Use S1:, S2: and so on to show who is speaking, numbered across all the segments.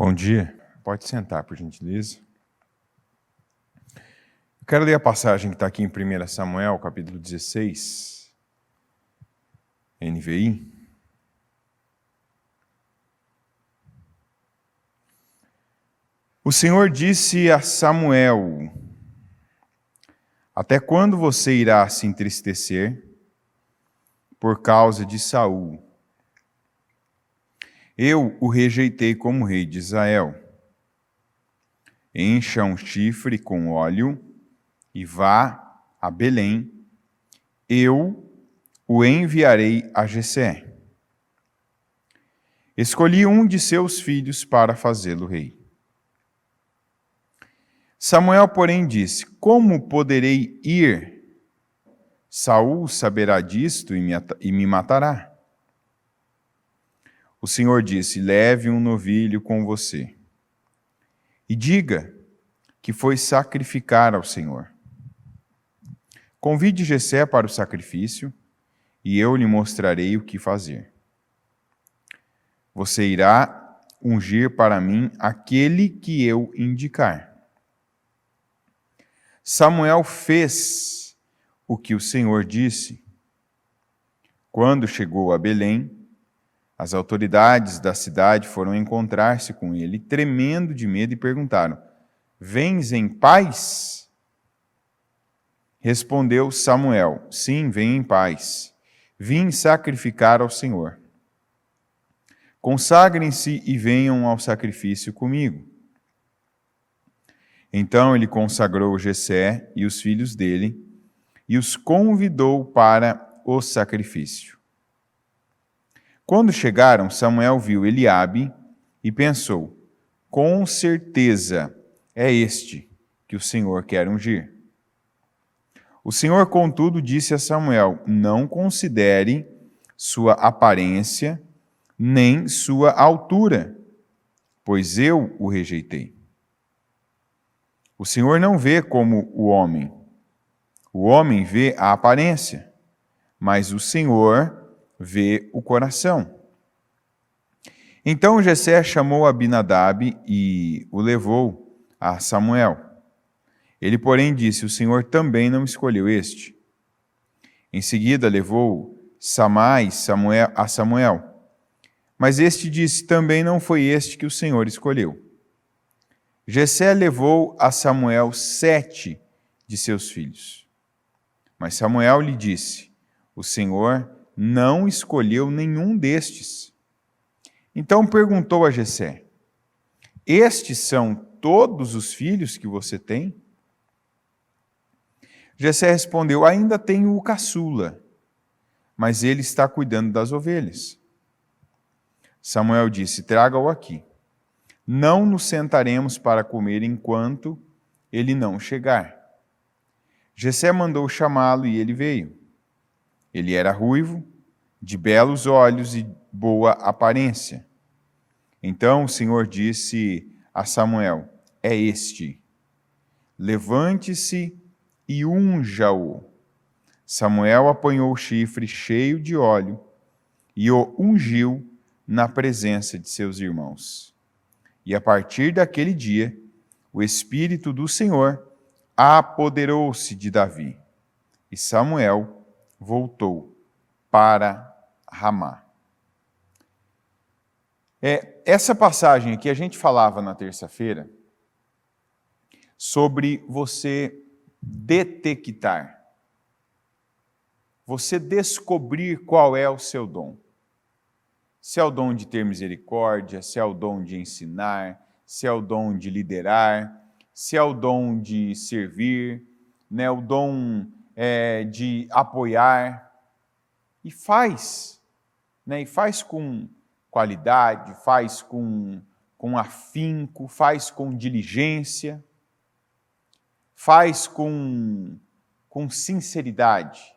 S1: Bom dia. Pode sentar, por gentileza. Eu quero ler a passagem que está aqui em 1 Samuel, capítulo 16, NVI. O Senhor disse a Samuel: até quando você irá se entristecer por causa de Saul? Eu o rejeitei como rei de Israel. Encha um chifre com óleo e vá a Belém. Eu o enviarei a Jessé. Escolhi um de seus filhos para fazê-lo rei. Samuel, porém, disse: como poderei ir? Saul saberá disto e me matará. O Senhor disse: leve um novilho com você e diga que foi sacrificar ao Senhor. Convide Jessé para o sacrifício e eu lhe mostrarei o que fazer. Você irá ungir para mim aquele que eu indicar. Samuel fez o que o Senhor disse. Quando chegou a Belém, as autoridades da cidade foram encontrar-se com ele, tremendo de medo, e perguntaram: vens em paz? Respondeu Samuel: sim, venho em paz. Vim sacrificar ao Senhor. Consagrem-se e venham ao sacrifício comigo. Então ele consagrou Jessé e os filhos dele e os convidou para o sacrifício. Quando chegaram, Samuel viu Eliabe e pensou: com certeza é este que o Senhor quer ungir. O Senhor, contudo, disse a Samuel: não considere sua aparência nem sua altura, pois eu o rejeitei. O Senhor não vê como o homem vê a aparência, mas o Senhor vê o coração. Então Jessé chamou Abinadab e o levou a Samuel. Ele, porém, disse: o Senhor também não escolheu este. Em seguida levou Samai a Samuel. Mas este disse: também não foi este que o Senhor escolheu. Jessé levou a Samuel 7 de seus filhos. Mas Samuel lhe disse: o Senhor não escolheu nenhum destes. Então perguntou a Jessé: estes são todos os filhos que você tem? Jessé respondeu: ainda tenho o caçula, mas ele está cuidando das ovelhas. Samuel disse: traga-o aqui. Não nos sentaremos para comer enquanto ele não chegar. Jessé mandou chamá-lo e ele veio. Ele era ruivo, de belos olhos e boa aparência. Então o Senhor disse a Samuel: é este. Levante-se e unja-o. Samuel apanhou o chifre cheio de óleo e o ungiu na presença de seus irmãos. E a partir daquele dia, o Espírito do Senhor apoderou-se de Davi. E Samuel voltou para Ramá. Essa passagem aqui a gente falava na terça-feira sobre você detectar, você descobrir qual é o seu dom. Se é o dom de ter misericórdia, se é o dom de ensinar, se é o dom de liderar, se é o dom de servir, né, o dom de apoiar. E faz com qualidade, faz com afinco, faz com diligência, faz com sinceridade,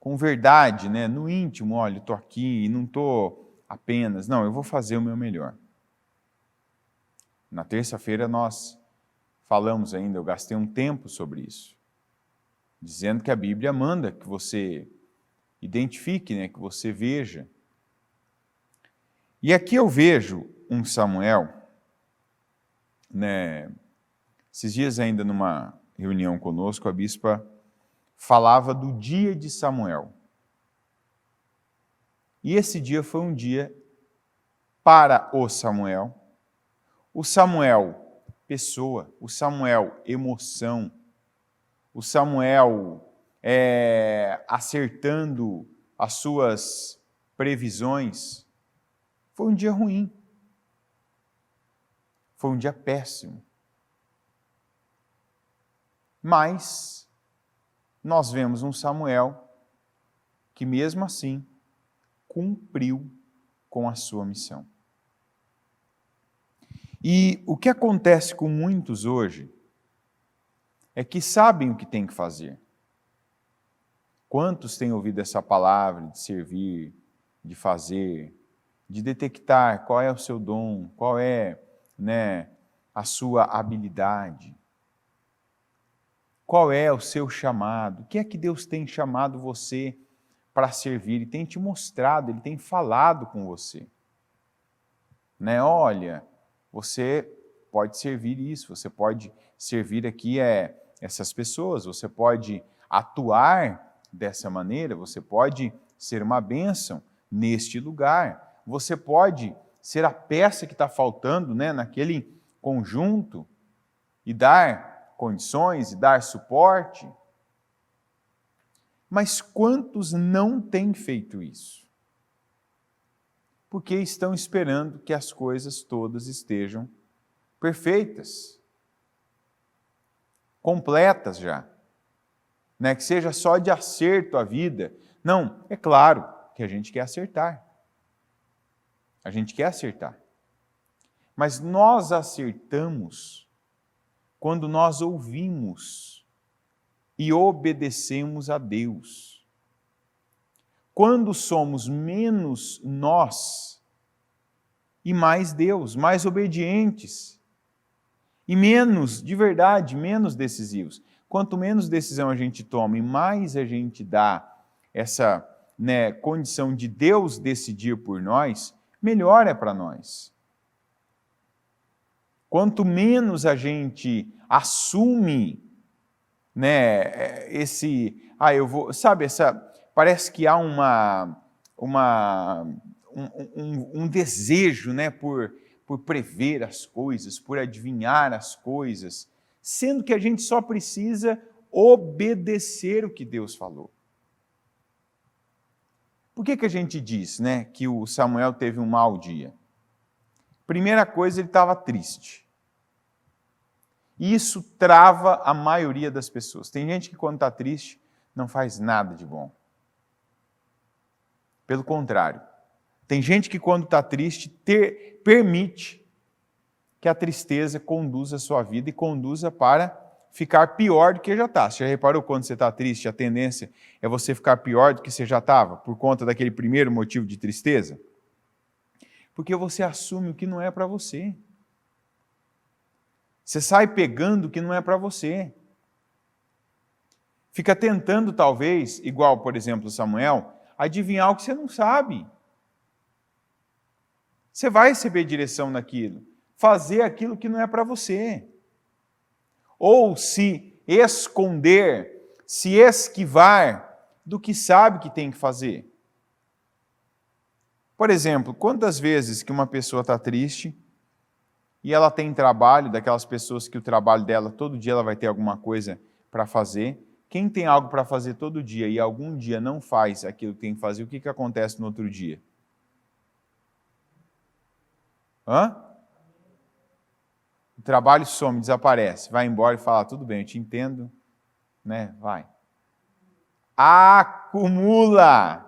S1: com verdade, né? No íntimo. Olha, estou aqui e não estou apenas... Não, eu vou fazer o meu melhor. Na terça-feira nós falamos ainda, eu gastei um tempo sobre isso, dizendo que a Bíblia manda que você identifique, né? Que você veja. E aqui eu vejo um Samuel, né? Esses dias ainda numa reunião conosco, a bispa falava do dia de Samuel. E esse dia foi um dia para o Samuel pessoa, o Samuel emoção, o Samuel acertando as suas previsões. Foi um dia ruim. Foi um dia péssimo. Mas nós vemos um Samuel que mesmo assim cumpriu com a sua missão. E o que acontece com muitos hoje é que sabem o que tem que fazer. Quantos têm ouvido essa palavra de servir, de fazer, de detectar qual é o seu dom, qual é, a sua habilidade? Qual é o seu chamado? O que é que Deus tem chamado você para servir? Ele tem te mostrado, Ele tem falado com você. Olha, você pode servir isso, você pode servir aqui essas pessoas, você pode atuar dessa maneira, você pode ser uma bênção neste lugar, você pode ser a peça que está faltando naquele conjunto e dar condições e dar suporte. Mas quantos não têm feito isso? Porque estão esperando que as coisas todas estejam perfeitas, completas já. Que seja só de acerto a vida. Não, é claro que a gente quer acertar. A gente quer acertar. Mas nós acertamos quando nós ouvimos e obedecemos a Deus. Quando somos menos nós e mais Deus, mais obedientes e menos, de verdade, menos decisivos. Quanto menos decisão a gente toma e mais a gente dá essa condição de Deus decidir por nós, melhor é para nós. Quanto menos a gente assume parece que há um desejo por prever as coisas, por adivinhar as coisas, sendo que a gente só precisa obedecer o que Deus falou. Por que a gente diz que o Samuel teve um mau dia? Primeira coisa, ele estava triste. E isso trava a maioria das pessoas. Tem gente que quando está triste não faz nada de bom. Pelo contrário, tem gente que quando está triste permite que a tristeza conduza a sua vida e conduza para ficar pior do que já está. Você já reparou quando você está triste, a tendência é você ficar pior do que você já estava, por conta daquele primeiro motivo de tristeza? Porque você assume o que não é para você. Você sai pegando o que não é para você. Fica tentando, talvez, igual, por exemplo, Samuel, adivinhar o que você não sabe. Você vai receber direção naquilo. Fazer aquilo que não é para você. Ou se esconder, se esquivar do que sabe que tem que fazer. Por exemplo, quantas vezes que uma pessoa está triste e ela tem trabalho, daquelas pessoas que o trabalho dela, todo dia ela vai ter alguma coisa para fazer. Quem tem algo para fazer todo dia e algum dia não faz aquilo que tem que fazer, o que acontece no outro dia? O trabalho some, desaparece, vai embora e fala, tudo bem, eu te entendo, vai. Acumula!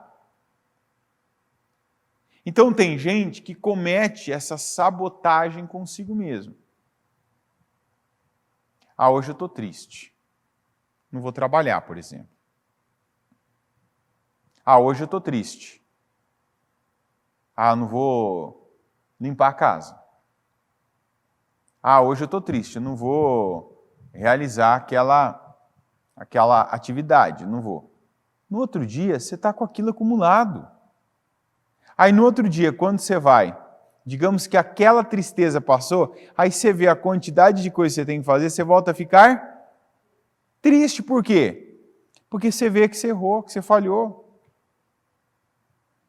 S1: Então tem gente que comete essa sabotagem consigo mesmo. Hoje eu estou triste. Não vou trabalhar, por exemplo. Hoje eu estou triste. Não vou limpar a casa. Hoje eu estou triste, eu não vou realizar aquela atividade, não vou. No outro dia, você está com aquilo acumulado. Aí no outro dia, quando você vai digamos que aquela tristeza passou, aí você vê a quantidade de coisas que você tem que fazer, você volta a ficar triste. Por quê? Porque você vê que você errou, que você falhou.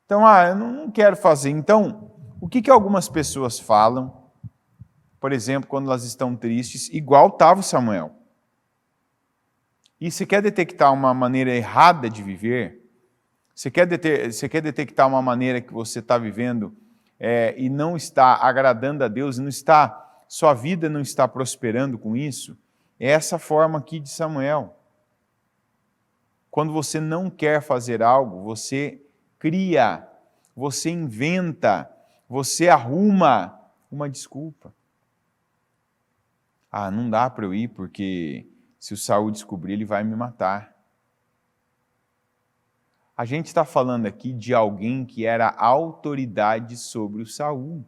S1: Então, eu não quero fazer. Então, o que algumas pessoas falam, por exemplo, quando elas estão tristes, igual estava o Samuel. E você quer detectar uma maneira errada de viver, você quer detectar uma maneira que você está vivendo e não está agradando a Deus, sua vida não está prosperando com isso, é essa forma aqui de Samuel. Quando você não quer fazer algo, você cria, você inventa, você arruma uma desculpa. Não dá para eu ir porque se o Saul descobrir, ele vai me matar. A gente está falando aqui de alguém que era autoridade sobre o Saul.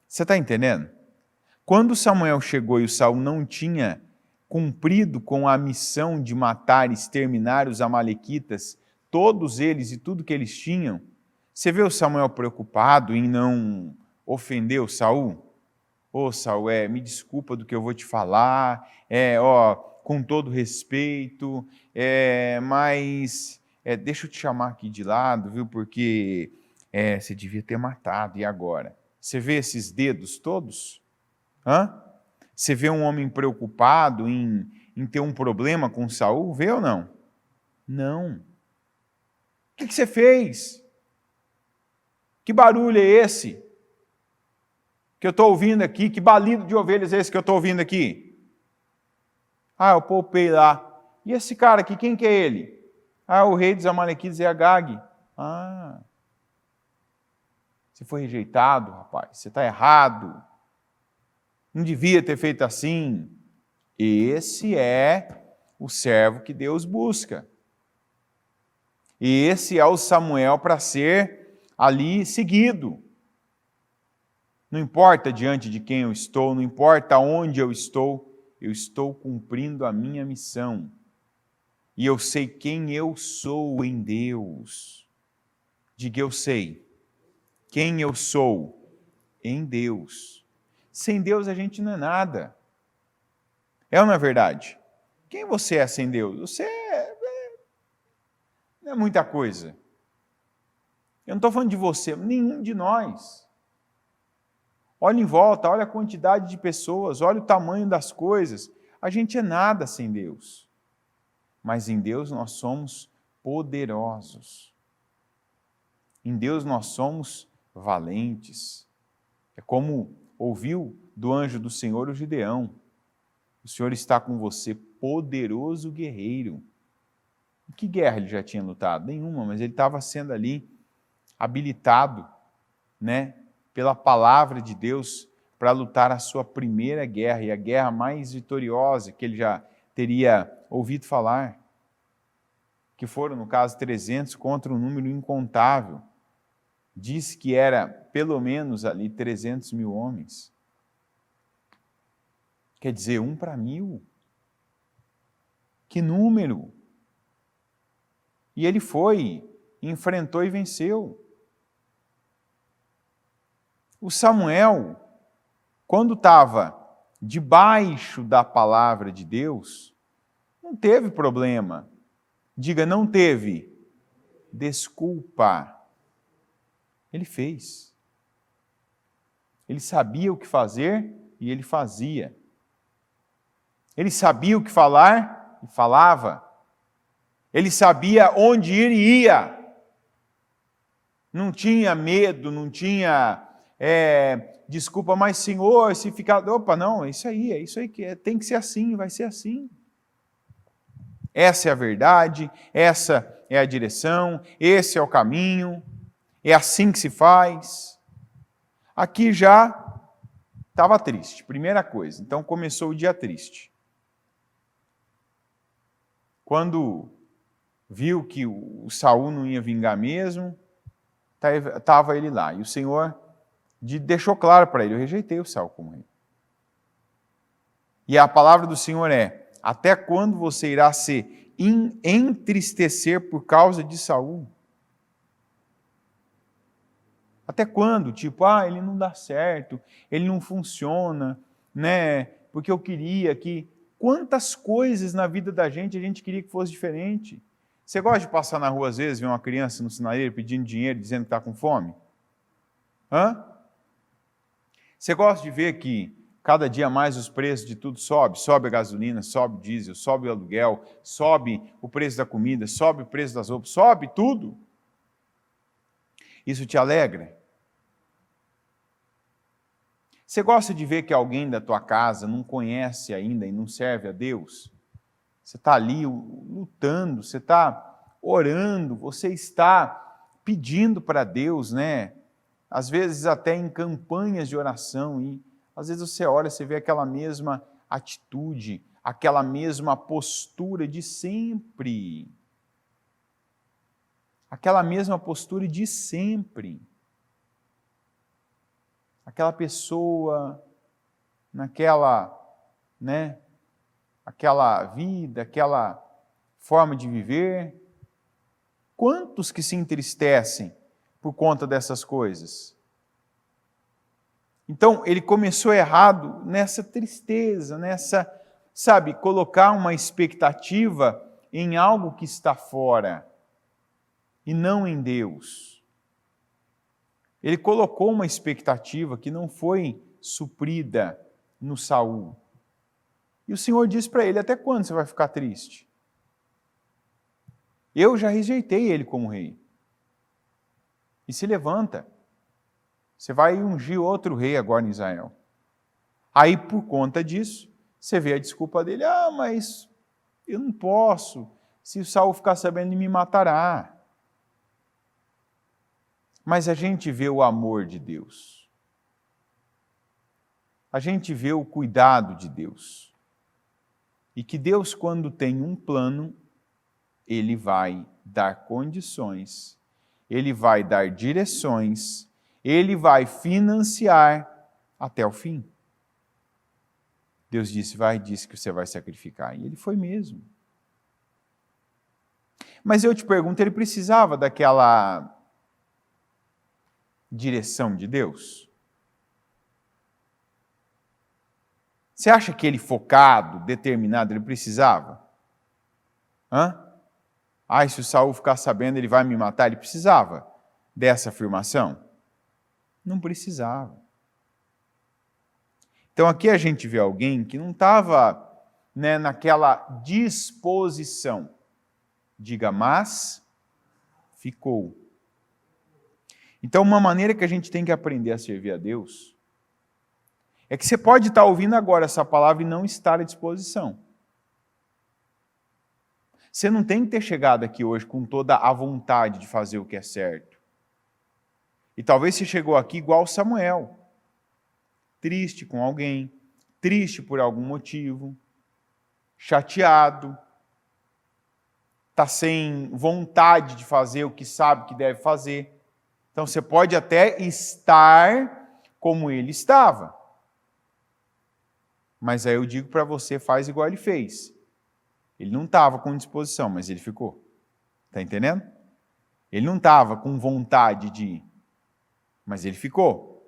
S1: Você está entendendo? Quando Samuel chegou e o Saul não tinha cumprido com a missão de matar e exterminar os amalequitas, todos eles e tudo que eles tinham, você vê o Samuel preocupado em não ofender o Saul? Saul, me desculpa do que eu vou te falar, com todo respeito, mas deixa eu te chamar aqui de lado, viu? Porque você devia ter matado, e agora? Você vê esses dedos todos? Você vê um homem preocupado em ter um problema com Saul? Vê ou não? Não. O que você fez? Que barulho é esse que eu estou ouvindo aqui? Que balido de ovelhas é esse que eu estou ouvindo aqui? Eu poupei lá. E esse cara aqui, quem que é ele? O rei dos amalequitas é Agag. Você foi rejeitado, rapaz. Você está errado. Não devia ter feito assim. Esse é o servo que Deus busca. Esse é o Samuel para ser ali seguido. Não importa diante de quem eu estou, não importa onde eu estou cumprindo a minha missão. E eu sei quem eu sou em Deus. Diga, eu sei quem eu sou em Deus. Sem Deus a gente não é nada. É ou não é verdade? Quem você é sem Deus? Você não é muita coisa. Eu não estou falando de você, nenhum de nós. Olha em volta, olha a quantidade de pessoas, olha o tamanho das coisas. A gente é nada sem Deus. Mas em Deus nós somos poderosos. Em Deus nós somos valentes. É como ouviu do anjo do Senhor o Gideão. O Senhor está com você, poderoso guerreiro. E que guerra ele já tinha lutado? Nenhuma, mas ele estava sendo ali habilitado, pela palavra de Deus para lutar a sua primeira guerra, e a guerra mais vitoriosa que ele já teria ouvido falar, que foram, no caso, 300 contra um número incontável. Diz que era pelo menos ali 300 mil homens. Quer dizer, 1 para 1000. Que número! E ele foi, enfrentou e venceu. O Samuel, quando estava debaixo da palavra de Deus, não teve problema. Diga, não teve desculpa. Ele fez. Ele sabia o que fazer e ele fazia. Ele sabia o que falar e falava. Ele sabia onde ir e ia. Não tinha medo, não tinha desculpa, mas Senhor, se ficar... não, é isso aí que tem que ser assim, vai ser assim. Essa é a verdade, essa é a direção, esse é o caminho, é assim que se faz. Aqui já estava triste, primeira coisa. Então começou o dia triste. Quando viu que o Saul não ia vingar mesmo, estava ele lá. E o Senhor deixou claro para ele, eu rejeitei o Saul como rei. E a palavra do Senhor é, até quando você irá se entristecer por causa de Saul? Até quando? Tipo, ele não dá certo, ele não funciona, né? Porque eu queria que... Quantas coisas na vida da gente a gente queria que fosse diferente. Você gosta de passar na rua às vezes, ver uma criança no sinaleiro pedindo dinheiro, dizendo que está com fome? Hã? Você gosta de ver que cada dia mais os preços de tudo sobe? Sobe a gasolina, sobe o diesel, sobe o aluguel, sobe o preço da comida, sobe o preço das roupas, sobe tudo. Isso te alegra? Você gosta de ver que alguém da tua casa não conhece ainda e não serve a Deus? Você está ali lutando, você está orando, você está pedindo para Deus, né? Às vezes até em campanhas de oração, e às vezes você olha, você vê aquela mesma atitude, aquela mesma postura de sempre. Aquela mesma postura de sempre. Aquela pessoa, naquela, né, aquela vida, aquela forma de viver. Quantos que se entristecem por conta dessas coisas? Então, ele começou errado nessa tristeza, nessa, sabe, colocar uma expectativa em algo que está fora e não em Deus. Ele colocou uma expectativa que não foi suprida no Saul. E o Senhor disse para ele: até quando você vai ficar triste? Eu já rejeitei ele como rei. E se levanta. Você vai ungir outro rei agora em Israel. Aí, por conta disso, você vê a desculpa dele: mas eu não posso. Se o Saul ficar sabendo, ele me matará. Mas a gente vê o amor de Deus. A gente vê o cuidado de Deus. E que Deus, quando tem um plano, Ele vai dar condições, Ele vai dar direções, Ele vai financiar até o fim. Deus disse que você vai sacrificar. E Ele foi mesmo. Mas eu te pergunto, ele precisava daquela direção de Deus? Você acha que ele focado, determinado, ele precisava? Se o Saul ficar sabendo, ele vai me matar. Ele precisava dessa afirmação? Não precisava. Então aqui a gente vê alguém que não estava, né, naquela disposição. Diga, mas ficou. Então, uma maneira que a gente tem que aprender a servir a Deus é que você pode estar ouvindo agora essa palavra e não estar à disposição. Você não tem que ter chegado aqui hoje com toda a vontade de fazer o que é certo. E talvez você chegou aqui igual Samuel, triste com alguém, triste por algum motivo, chateado, está sem vontade de fazer o que sabe que deve fazer. Então você pode até estar como ele estava. Mas aí eu digo para você, faz igual ele fez. Ele não estava com disposição, mas ele ficou. Está entendendo? Ele não estava com vontade de ir, mas ele ficou.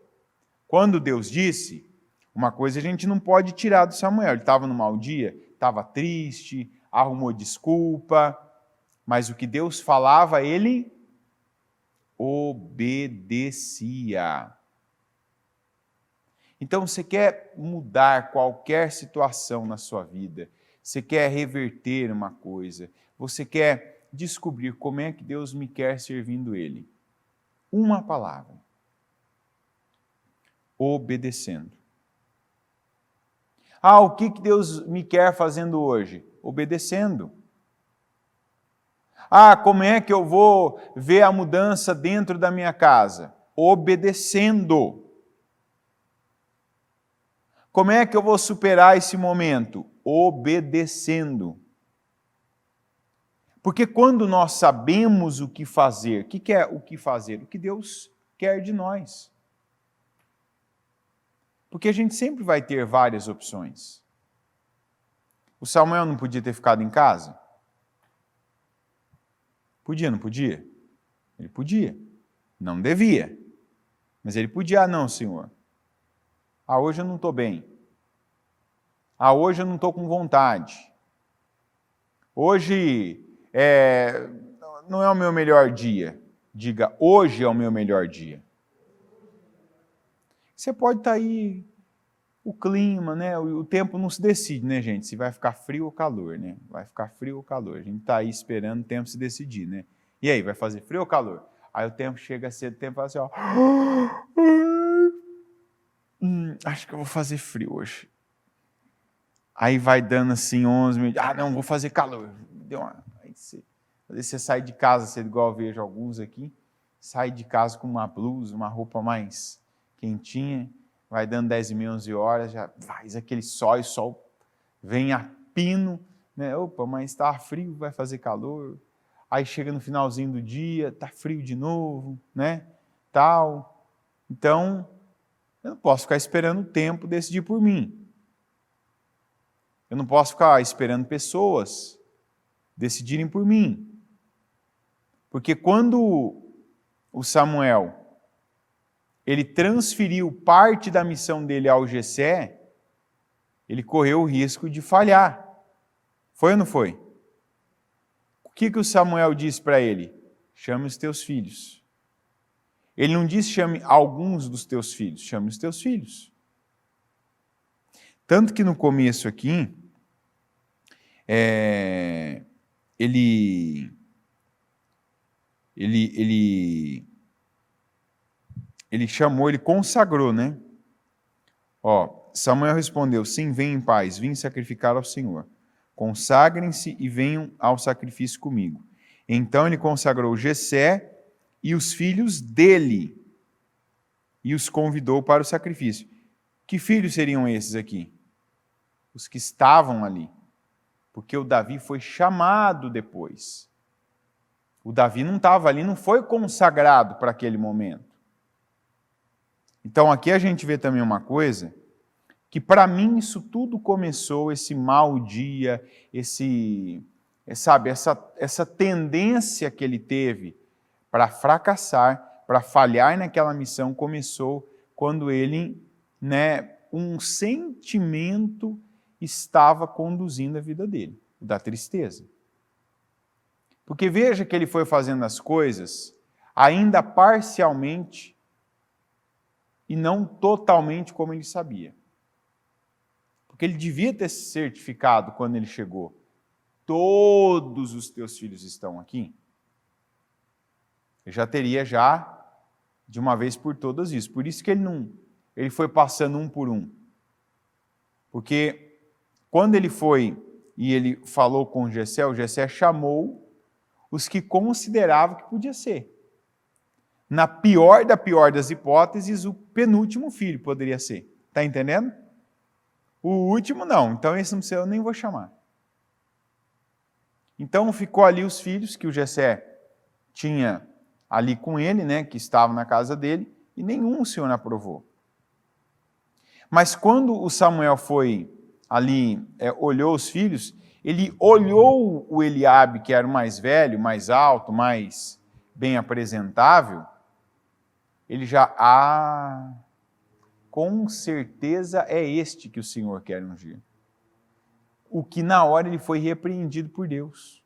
S1: Quando Deus disse, uma coisa a gente não pode tirar do Samuel. Ele estava no mau dia, estava triste, arrumou desculpa, mas o que Deus falava, ele obedecia. Então, você quer mudar qualquer situação na sua vida, você quer reverter uma coisa, você quer descobrir como é que Deus me quer servindo Ele. Uma palavra. Obedecendo. O que Deus me quer fazendo hoje? Obedecendo. Como é que eu vou ver a mudança dentro da minha casa? Obedecendo. Como é que eu vou superar esse momento? Obedecendo. Porque quando nós sabemos o que fazer, o que é o que fazer? O que Deus quer de nós. Porque a gente sempre vai ter várias opções. O Samuel não podia ter ficado em casa? Podia, não podia? Ele podia. Não devia. Mas ele podia, não, Senhor. Hoje eu não estou bem. Hoje eu não estou com vontade. Hoje não é o meu melhor dia. Diga, hoje é o meu melhor dia. Você pode estar aí, o clima, né? O tempo não se decide, né, gente? Se vai ficar frio ou calor, né? Vai ficar frio ou calor. A gente está aí esperando o tempo se decidir, né? E aí, vai fazer frio ou calor? Aí o tempo chega cedo, o tempo fala assim, ó. Acho que eu vou fazer frio hoje. Aí vai dando assim 11 minutos. Não, vou fazer calor. Aí você sai de casa, você igual eu vejo alguns aqui, sai de casa com uma blusa, uma roupa mais quentinha, vai dando 10 e meia, 11 horas, já faz aquele sol, e o sol vem a pino, né? Opa, mas está frio, vai fazer calor. Aí chega no finalzinho do dia, está frio de novo, né? Tal. Então, eu não posso ficar esperando o tempo decidir por mim. Eu não posso ficar esperando pessoas decidirem por mim. Porque quando o Samuel ele transferiu parte da missão dele ao Jessé, ele correu o risco de falhar. Foi ou não foi? O que o Samuel disse para ele? Chame os teus filhos. Ele não disse chame alguns dos teus filhos, chame os teus filhos. Tanto que no começo aqui, ele chamou, ele consagrou, né? Samuel respondeu, sim, venham em paz, vim sacrificar ao Senhor. Consagrem-se e venham ao sacrifício comigo. Então ele consagrou Jessé e os filhos dele e os convidou para o sacrifício. Que filhos seriam esses aqui? Os que estavam ali. Porque o Davi foi chamado depois. O Davi não estava ali, não foi consagrado para aquele momento. Então aqui a gente vê também uma coisa, que para mim isso tudo começou, esse mau dia, essa tendência que ele teve para fracassar, para falhar naquela missão, começou quando ele, um sentimento estava conduzindo a vida dele, o da tristeza. Porque veja que ele foi fazendo as coisas ainda parcialmente e não totalmente como ele sabia. Porque ele devia ter se certificado quando ele chegou. Todos os teus filhos estão aqui. Ele já teria de uma vez por todas isso. Por isso que ele foi passando um por um. Porque quando ele foi e ele falou com o Jessé chamou os que considerava que podia ser. Na pior das hipóteses, o penúltimo filho poderia ser. Está entendendo? O último não. Então esse não sei, eu nem vou chamar. Então ficou ali os filhos que o Jessé tinha ali com ele, que estavam na casa dele, e nenhum o Senhor aprovou. Mas quando o Samuel foi ali, olhou os filhos, ele olhou o Eliabe, que era o mais velho, mais alto, mais bem apresentável, ele já, com certeza é este que o Senhor quer ungir. O que na hora ele foi repreendido por Deus.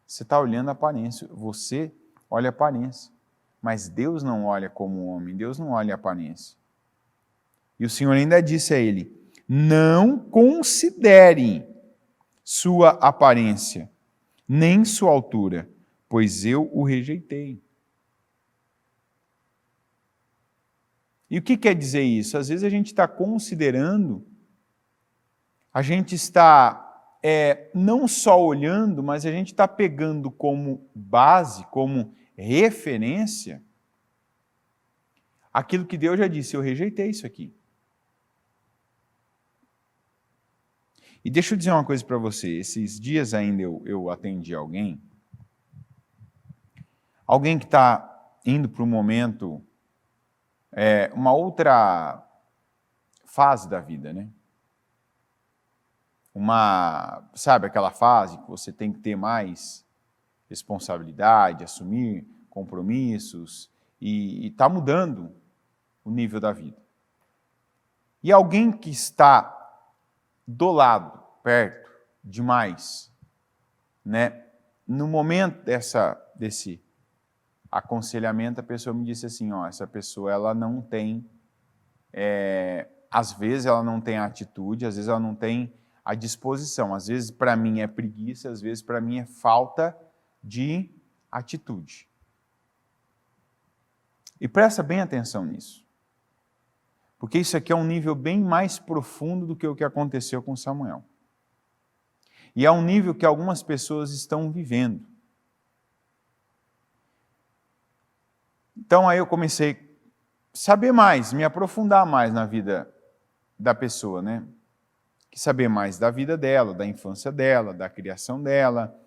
S1: Você está olhando a aparência, você olha a aparência, mas Deus não olha como um homem, Deus não olha a aparência. E o Senhor ainda disse a ele, não considerem sua aparência, nem sua altura, pois eu o rejeitei. E o que quer dizer isso? Às vezes a gente está considerando, a gente está não só olhando, mas a gente está pegando como base, como referência, aquilo que Deus já disse, eu rejeitei isso aqui. E deixa eu dizer uma coisa para você, esses dias ainda eu atendi alguém que está indo para um momento, uma outra fase da vida, né? Sabe aquela fase que você tem que ter mais responsabilidade, assumir compromissos, e está mudando o nível da vida. E alguém que está do lado, perto, demais, né? No momento desse aconselhamento, a pessoa me disse assim, ó, essa pessoa ela não tem, às vezes ela não tem a atitude, às vezes ela não tem a disposição, às vezes para mim é preguiça, às vezes para mim é falta de atitude. E presta bem atenção nisso. Porque isso aqui é um nível bem mais profundo do que o que aconteceu com Samuel. E é um nível que algumas pessoas estão vivendo. Então aí eu comecei a saber mais, me aprofundar mais na vida da pessoa, né? Saber mais da vida dela, da infância dela, da criação dela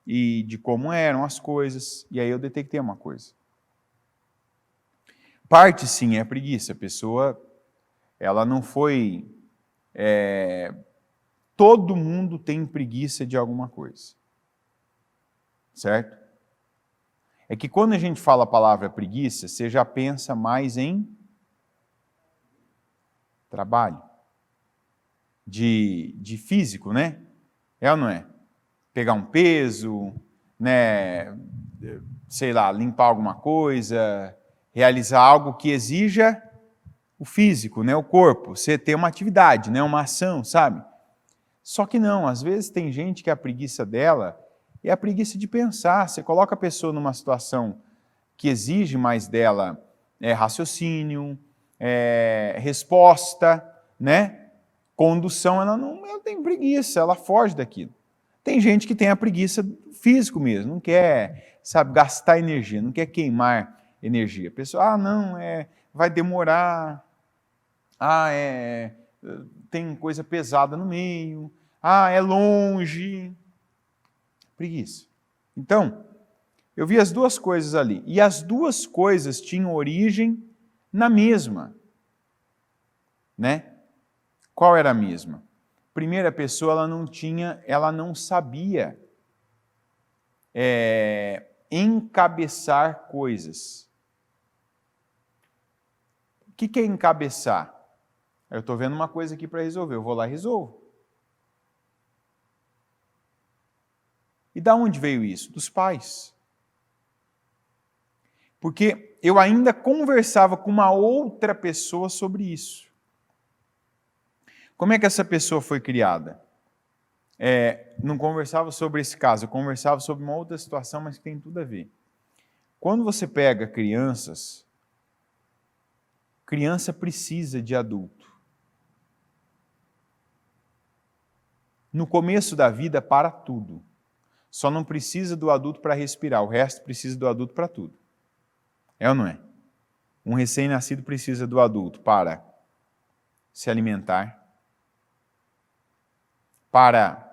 S1: e de como eram as coisas. E aí eu detectei uma coisa. Parte sim é preguiça. A pessoa, ela não foi... todo mundo tem preguiça de alguma coisa. Certo? É que quando a gente fala a palavra preguiça, você já pensa mais em trabalho. De físico, né? É ou não é? Pegar um peso, né? Sei lá, limpar alguma coisa, realizar algo que exija o físico, né? O corpo, você ter uma atividade, né? Uma ação, sabe? Só que não, às vezes tem gente que a preguiça dela é a preguiça de pensar. Você coloca a pessoa numa situação que exige mais dela raciocínio, resposta, né? Condução, ela tem preguiça, ela foge daquilo. Tem gente que tem a preguiça físico mesmo, não quer, sabe, gastar energia, não quer queimar energia. A pessoa, não, vai demorar, tem coisa pesada no meio, é longe. Preguiça. Então, eu vi as duas coisas ali, e as duas coisas tinham origem na mesma, né? Qual era a mesma? Primeira pessoa, ela não sabia encabeçar coisas. O que é encabeçar? Eu estou vendo uma coisa aqui para resolver, eu vou lá e resolvo. E da onde veio isso? Dos pais. Porque eu ainda conversava com uma outra pessoa sobre isso. Como é que essa pessoa foi criada? Não conversava sobre esse caso, eu conversava sobre uma outra situação, mas que tem tudo a ver. Quando você pega crianças, criança precisa de adulto. No começo da vida, para tudo. Só não precisa do adulto para respirar, o resto precisa do adulto para tudo. É ou não é? Um recém-nascido precisa do adulto para se alimentar, para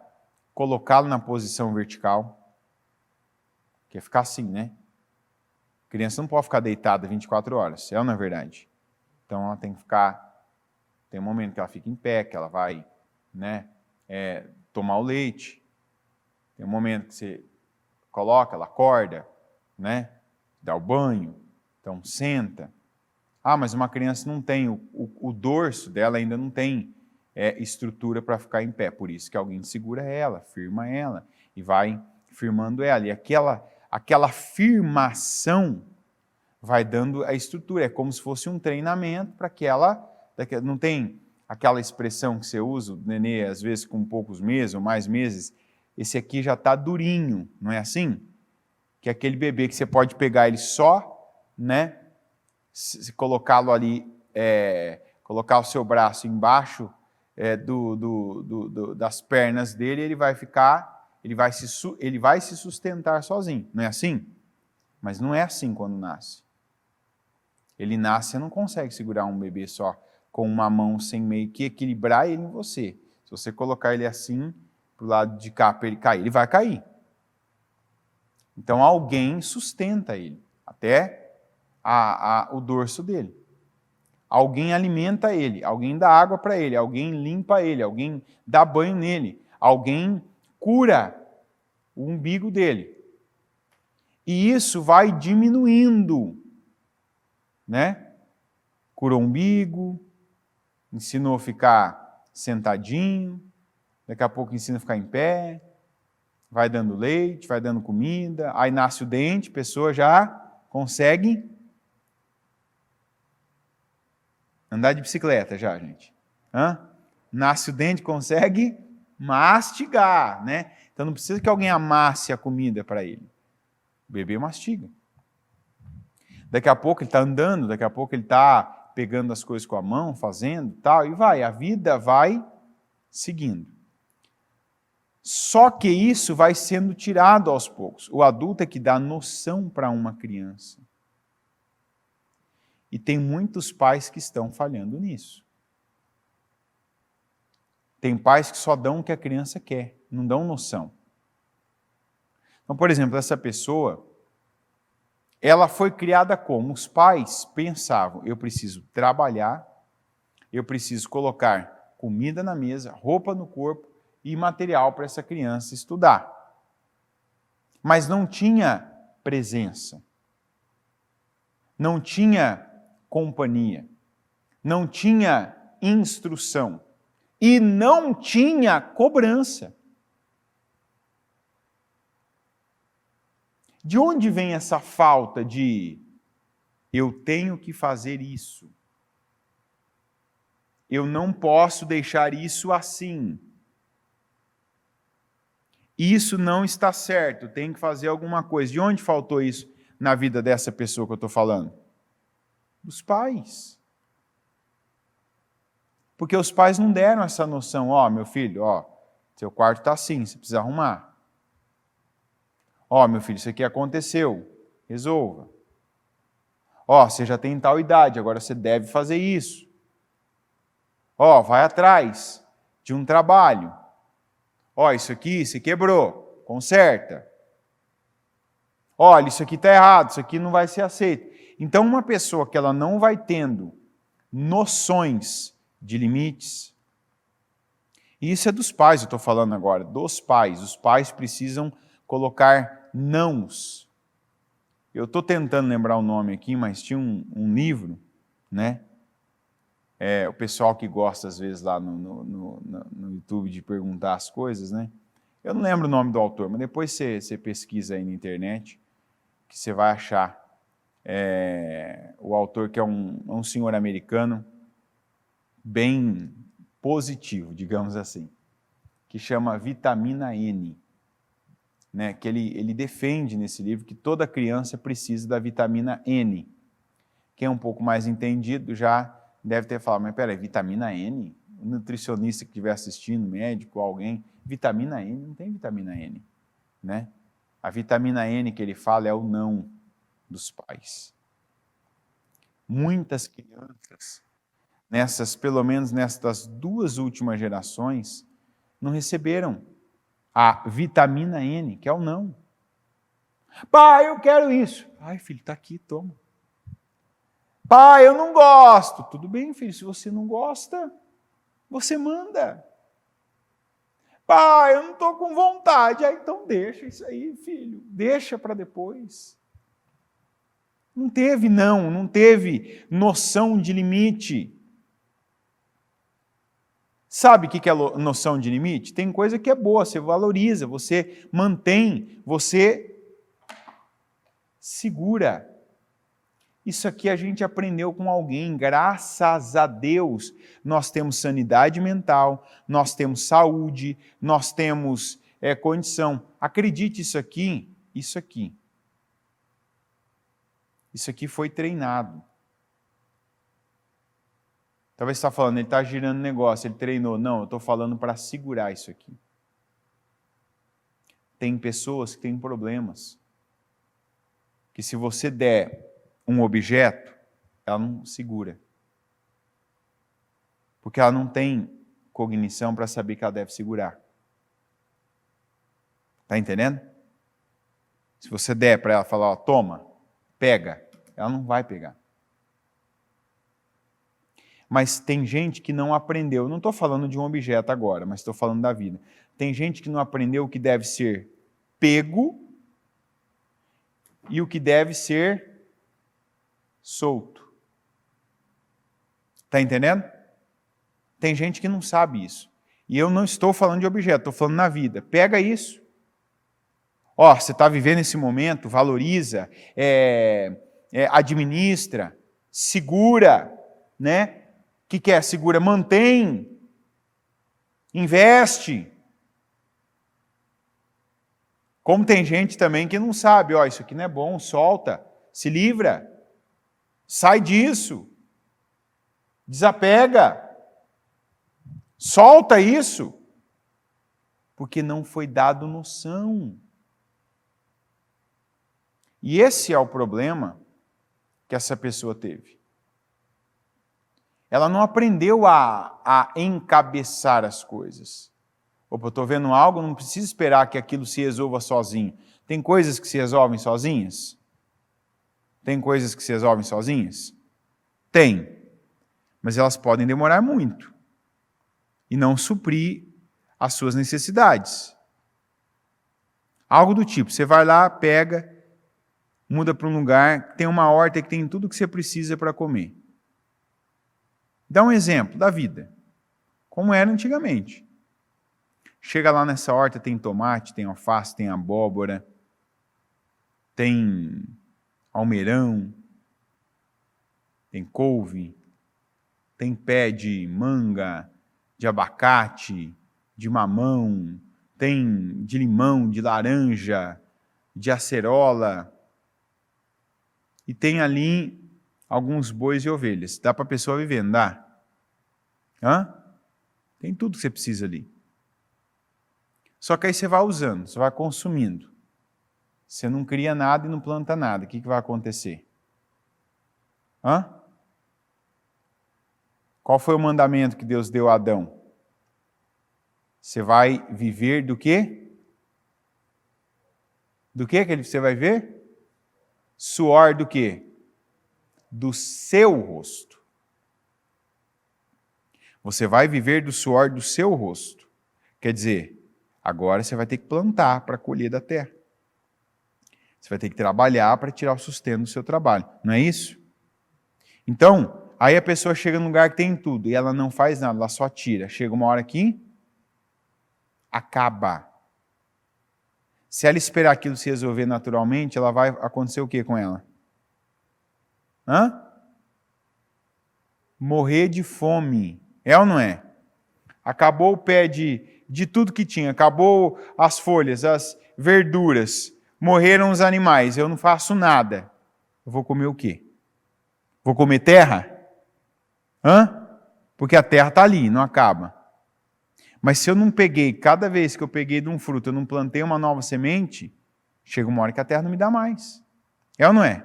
S1: colocá-lo na posição vertical, que é ficar assim, né? A criança não pode ficar deitada 24 horas, é ou não é verdade? Então ela tem que ficar, tem um momento que ela fica em pé, que ela vai, né, tomar o leite, tem um momento que você coloca, ela acorda, né, dá o banho, então senta. Mas uma criança não tem, o dorso dela ainda não tem estrutura para ficar em pé, por isso que alguém segura ela, firma ela e vai firmando ela. E aquela firmação vai dando a estrutura, é como se fosse um treinamento para que ela, não tem aquela expressão que você usa, o nenê às vezes com poucos meses ou mais meses, esse aqui já está durinho, não é assim? Que é aquele bebê que você pode pegar ele só, né? Se colocá-lo ali, colocar o seu braço embaixo das pernas dele, ele vai se sustentar sozinho, não é assim? Mas não é assim quando nasce. Ele nasce, você não consegue segurar um bebê só com uma mão sem meio que equilibrar ele em você. Se você colocar ele assim, para o lado de cá para ele cair, ele vai cair. Então alguém sustenta ele, até o dorso dele. Alguém alimenta ele, alguém dá água para ele, alguém limpa ele, alguém dá banho nele, alguém cura o umbigo dele. E isso vai diminuindo né? Curou o umbigo, ensinou a ficar sentadinho, daqui a pouco ensina a ficar em pé, vai dando leite, vai dando comida, aí nasce o dente, a pessoa já consegue andar de bicicleta já, gente. Nasce o dente, consegue mastigar, né? Então não precisa que alguém amasse a comida para ele. O bebê mastiga. Daqui a pouco ele está andando, daqui a pouco ele está pegando as coisas com a mão, fazendo tal, e vai. A vida vai seguindo. Só que isso vai sendo tirado aos poucos. O adulto é que dá noção para uma criança. E tem muitos pais que estão falhando nisso. Tem pais que só dão o que a criança quer, não dão noção. Então, por exemplo, essa pessoa, ela foi criada como? Os pais pensavam, eu preciso trabalhar, eu preciso colocar comida na mesa, roupa no corpo e material para essa criança estudar. Mas não tinha presença, não tinha companhia, não tinha instrução e não tinha cobrança. De onde vem essa falta de eu tenho que fazer isso? Eu não posso deixar isso assim. Isso não está certo, tem que fazer alguma coisa. De onde faltou isso na vida dessa pessoa que eu estou falando? Dos pais. Porque os pais não deram essa noção, meu filho, seu quarto está assim, você precisa arrumar. Meu filho, isso aqui aconteceu, resolva. Você já tem tal idade, agora você deve fazer isso. Vai atrás de um trabalho. Isso aqui se quebrou, conserta. Olha, isso aqui está errado, isso aqui não vai ser aceito. Então, uma pessoa que ela não vai tendo noções de limites, e isso é dos pais, eu estou falando agora, dos pais. Os pais precisam colocar nãos. Eu estou tentando lembrar o nome aqui, mas tinha um livro, né? O pessoal que gosta, às vezes, lá no YouTube de perguntar as coisas, né? Eu não lembro o nome do autor, mas depois você pesquisa aí na internet, que você vai achar. O autor que é um senhor americano, bem positivo, digamos assim, que chama Vitamina N. Né, que ele defende nesse livro que toda criança precisa da vitamina N. Quem é um pouco mais entendido já deve ter falado, mas peraí, vitamina N? O nutricionista que estiver assistindo, médico, alguém, vitamina N? Não tem vitamina N. Né? A vitamina N que ele fala é o não dos pais. Muitas crianças, pelo menos nestas 2 últimas gerações, não receberam a vitamina N, que é o não. Pai, eu quero isso. Ai, filho, está aqui, toma. Pai, eu não gosto. Tudo bem, filho, se você não gosta, você manda. Pai, eu não estou com vontade. Então deixa isso aí, filho. Deixa para depois. Não teve não teve noção de limite. Sabe o que é noção de limite? Tem coisa que é boa, você valoriza, você mantém, você segura. Isso aqui a gente aprendeu com alguém, graças a Deus. Nós temos sanidade mental, nós temos saúde, nós temos condição. Acredite, isso aqui foi treinado. Talvez você está falando, ele está girando negócio, ele treinou. Não, eu estou falando para segurar isso aqui. Tem pessoas que têm problemas. Que se você der um objeto, ela não segura. Porque ela não tem cognição para saber que ela deve segurar. Está entendendo? Se você der para ela falar, toma, pega, ela não vai pegar. Mas tem gente que não aprendeu. Eu não estou falando de um objeto agora, mas estou falando da vida. Tem gente que não aprendeu o que deve ser pego e o que deve ser solto. Está entendendo? Tem gente que não sabe isso. E eu não estou falando de objeto, estou falando na vida. Pega isso. Ó, você está vivendo esse momento, valoriza, administra, segura, né? O que é? Segura, mantém, investe. Como tem gente também que não sabe, ó, isso aqui não é bom, solta, se livra, sai disso, desapega, solta isso, porque não foi dado noção. E esse é o problema que essa pessoa teve. Ela não aprendeu a encabeçar as coisas. Opa, eu estou vendo algo, não preciso esperar que aquilo se resolva sozinho. Tem coisas que se resolvem sozinhas? Tem coisas que se resolvem sozinhas? Tem. Mas elas podem demorar muito e não suprir as suas necessidades. Algo do tipo, você vai lá, pega, muda para um lugar, tem uma horta que tem tudo que você precisa para comer. Dá um exemplo da vida, como era antigamente. Chega lá nessa horta, tem tomate, tem alface, tem abóbora, tem almeirão, tem couve, tem pé de manga, de abacate, de mamão, tem de limão, de laranja, de acerola, e tem ali alguns bois e ovelhas. Dá para a pessoa viver, não dá? Hã? Tem tudo que você precisa ali. Só que aí você vai usando, você vai consumindo. Você não cria nada e não planta nada. O que vai acontecer? Hã? Qual foi o mandamento que Deus deu a Adão? Você vai viver do quê? Do quê que você vai ver? Suor do quê? Do seu rosto. Você vai viver do suor do seu rosto. Quer dizer, agora você vai ter que plantar para colher da terra. Você vai ter que trabalhar para tirar o sustento do seu trabalho. Não é isso? Então, aí a pessoa chega num lugar que tem tudo e ela não faz nada, ela só tira. Chega uma hora que acaba. Se ela esperar aquilo se resolver naturalmente, ela vai acontecer o que com ela? Hã? Morrer de fome. É ou não é? Acabou o pé de tudo que tinha, acabou as folhas, as verduras, morreram os animais, eu não faço nada. Eu vou comer o quê? Vou comer terra? Hã? Porque a terra está ali, não acaba. Mas se eu não peguei, cada vez que eu peguei de um fruto, eu não plantei uma nova semente, chega uma hora que a terra não me dá mais. É ou não é?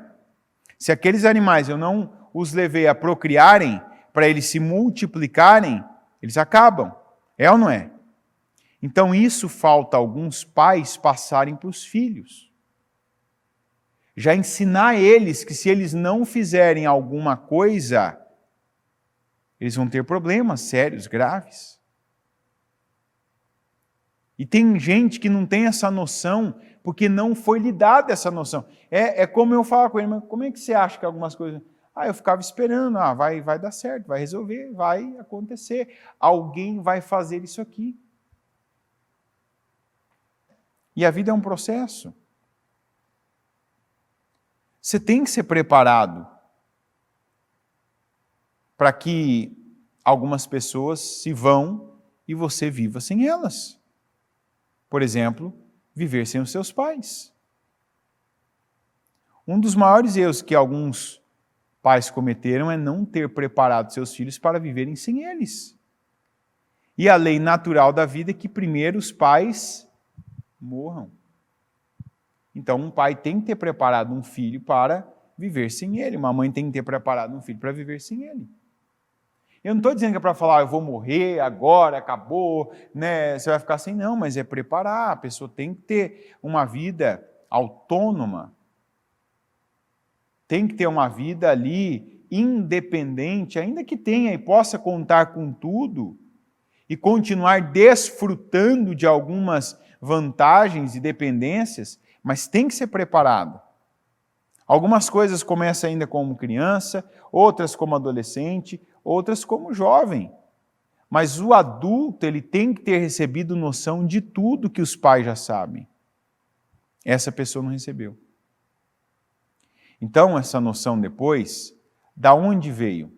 S1: Se aqueles animais eu não os levei a procriarem, para eles se multiplicarem, eles acabam. É ou não é? Então isso falta alguns pais passarem para os filhos. Já ensinar eles que se eles não fizerem alguma coisa, eles vão ter problemas sérios, graves. E tem gente que não tem essa noção, porque não foi lhe dada essa noção. É como eu falo com ele, mas como é que você acha que algumas coisas... eu ficava esperando, vai dar certo, vai resolver, vai acontecer. Alguém vai fazer isso aqui. E a vida é um processo. Você tem que ser preparado para que algumas pessoas se vão e você viva sem elas. Por exemplo, viver sem os seus pais. Um dos maiores erros que alguns pais cometeram é não ter preparado seus filhos para viverem sem eles. E a lei natural da vida é que primeiro os pais morram. Então um pai tem que ter preparado um filho para viver sem ele, uma mãe tem que ter preparado um filho para viver sem ele. Eu não estou dizendo que é para falar, eu vou morrer agora, acabou, né? Você vai ficar assim, não, mas é preparar, a pessoa tem que ter uma vida autônoma, tem que ter uma vida ali independente, ainda que tenha e possa contar com tudo, e continuar desfrutando de algumas vantagens e dependências, mas tem que ser preparado. Algumas coisas começam ainda como criança, outras como adolescente, outras como jovem. Mas o adulto, ele tem que ter recebido noção de tudo que os pais já sabem. Essa pessoa não recebeu. Então, essa noção depois, da onde veio?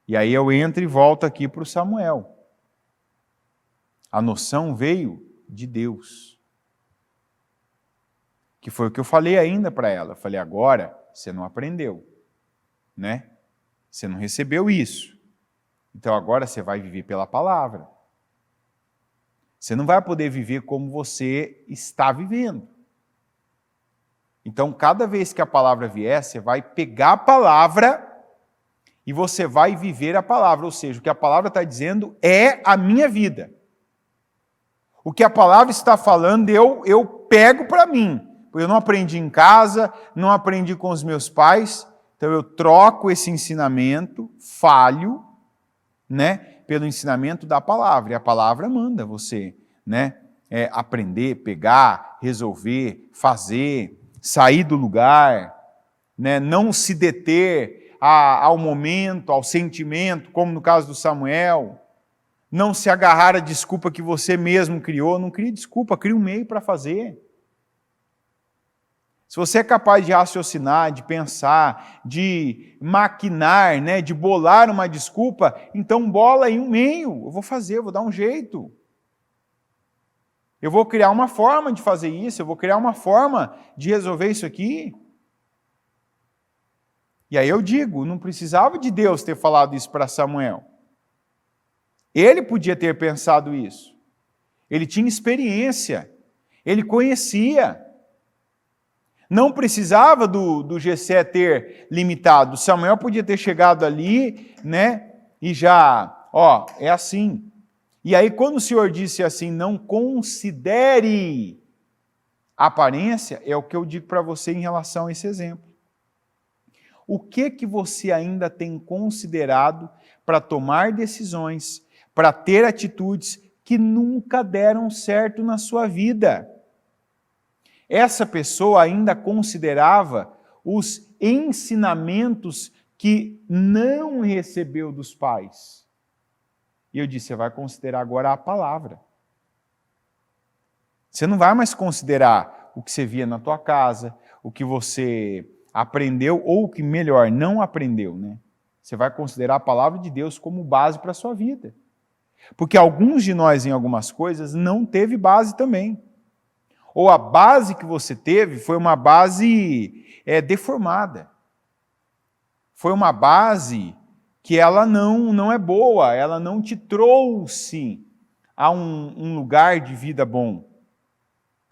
S1: E aí eu entro e volto aqui para o Samuel. A noção veio de Deus. Que foi o que eu falei ainda para ela. Eu falei, agora você não aprendeu, né? Você não recebeu isso. Então agora você vai viver pela palavra. Você não vai poder viver como você está vivendo. Então, cada vez que a palavra vier, você vai pegar a palavra e você vai viver a palavra. Ou seja, o que a palavra está dizendo é a minha vida. O que a palavra está falando, eu pego para mim. Eu não aprendi em casa, não aprendi com os meus pais, então eu troco esse ensinamento falho, né, pelo ensinamento da palavra. E a palavra manda você, né, aprender, pegar, resolver, fazer, sair do lugar, né, não se deter ao momento, ao sentimento, como no caso do Samuel. Não se agarrar à desculpa que você mesmo criou. Não crie desculpa, crie um meio para fazer. Se você é capaz de raciocinar, de pensar, de maquinar, né, de bolar uma desculpa, então bola aí um meio. Eu vou fazer, eu vou dar um jeito. Eu vou criar uma forma de fazer isso, eu vou criar uma forma de resolver isso aqui. E aí eu digo, não precisava de Deus ter falado isso para Samuel. Ele podia ter pensado isso. Ele tinha experiência. Ele conhecia. Não precisava do Jessé ter limitado. Samuel podia ter chegado ali, né? E já, é assim. E aí quando o Senhor disse assim, não considere a aparência, é o que eu digo para você em relação a esse exemplo. O que você ainda tem considerado para tomar decisões, para ter atitudes que nunca deram certo na sua vida? Essa pessoa ainda considerava os ensinamentos que não recebeu dos pais. E eu disse, você vai considerar agora a palavra. Você não vai mais considerar o que você via na tua casa, o que você aprendeu, ou o que, melhor, não aprendeu, né? Você vai considerar a palavra de Deus como base para a sua vida. Porque alguns de nós, em algumas coisas, não teve base também. Ou a base que você teve foi uma base deformada. Foi uma base que ela não é boa, ela não te trouxe a um lugar de vida bom.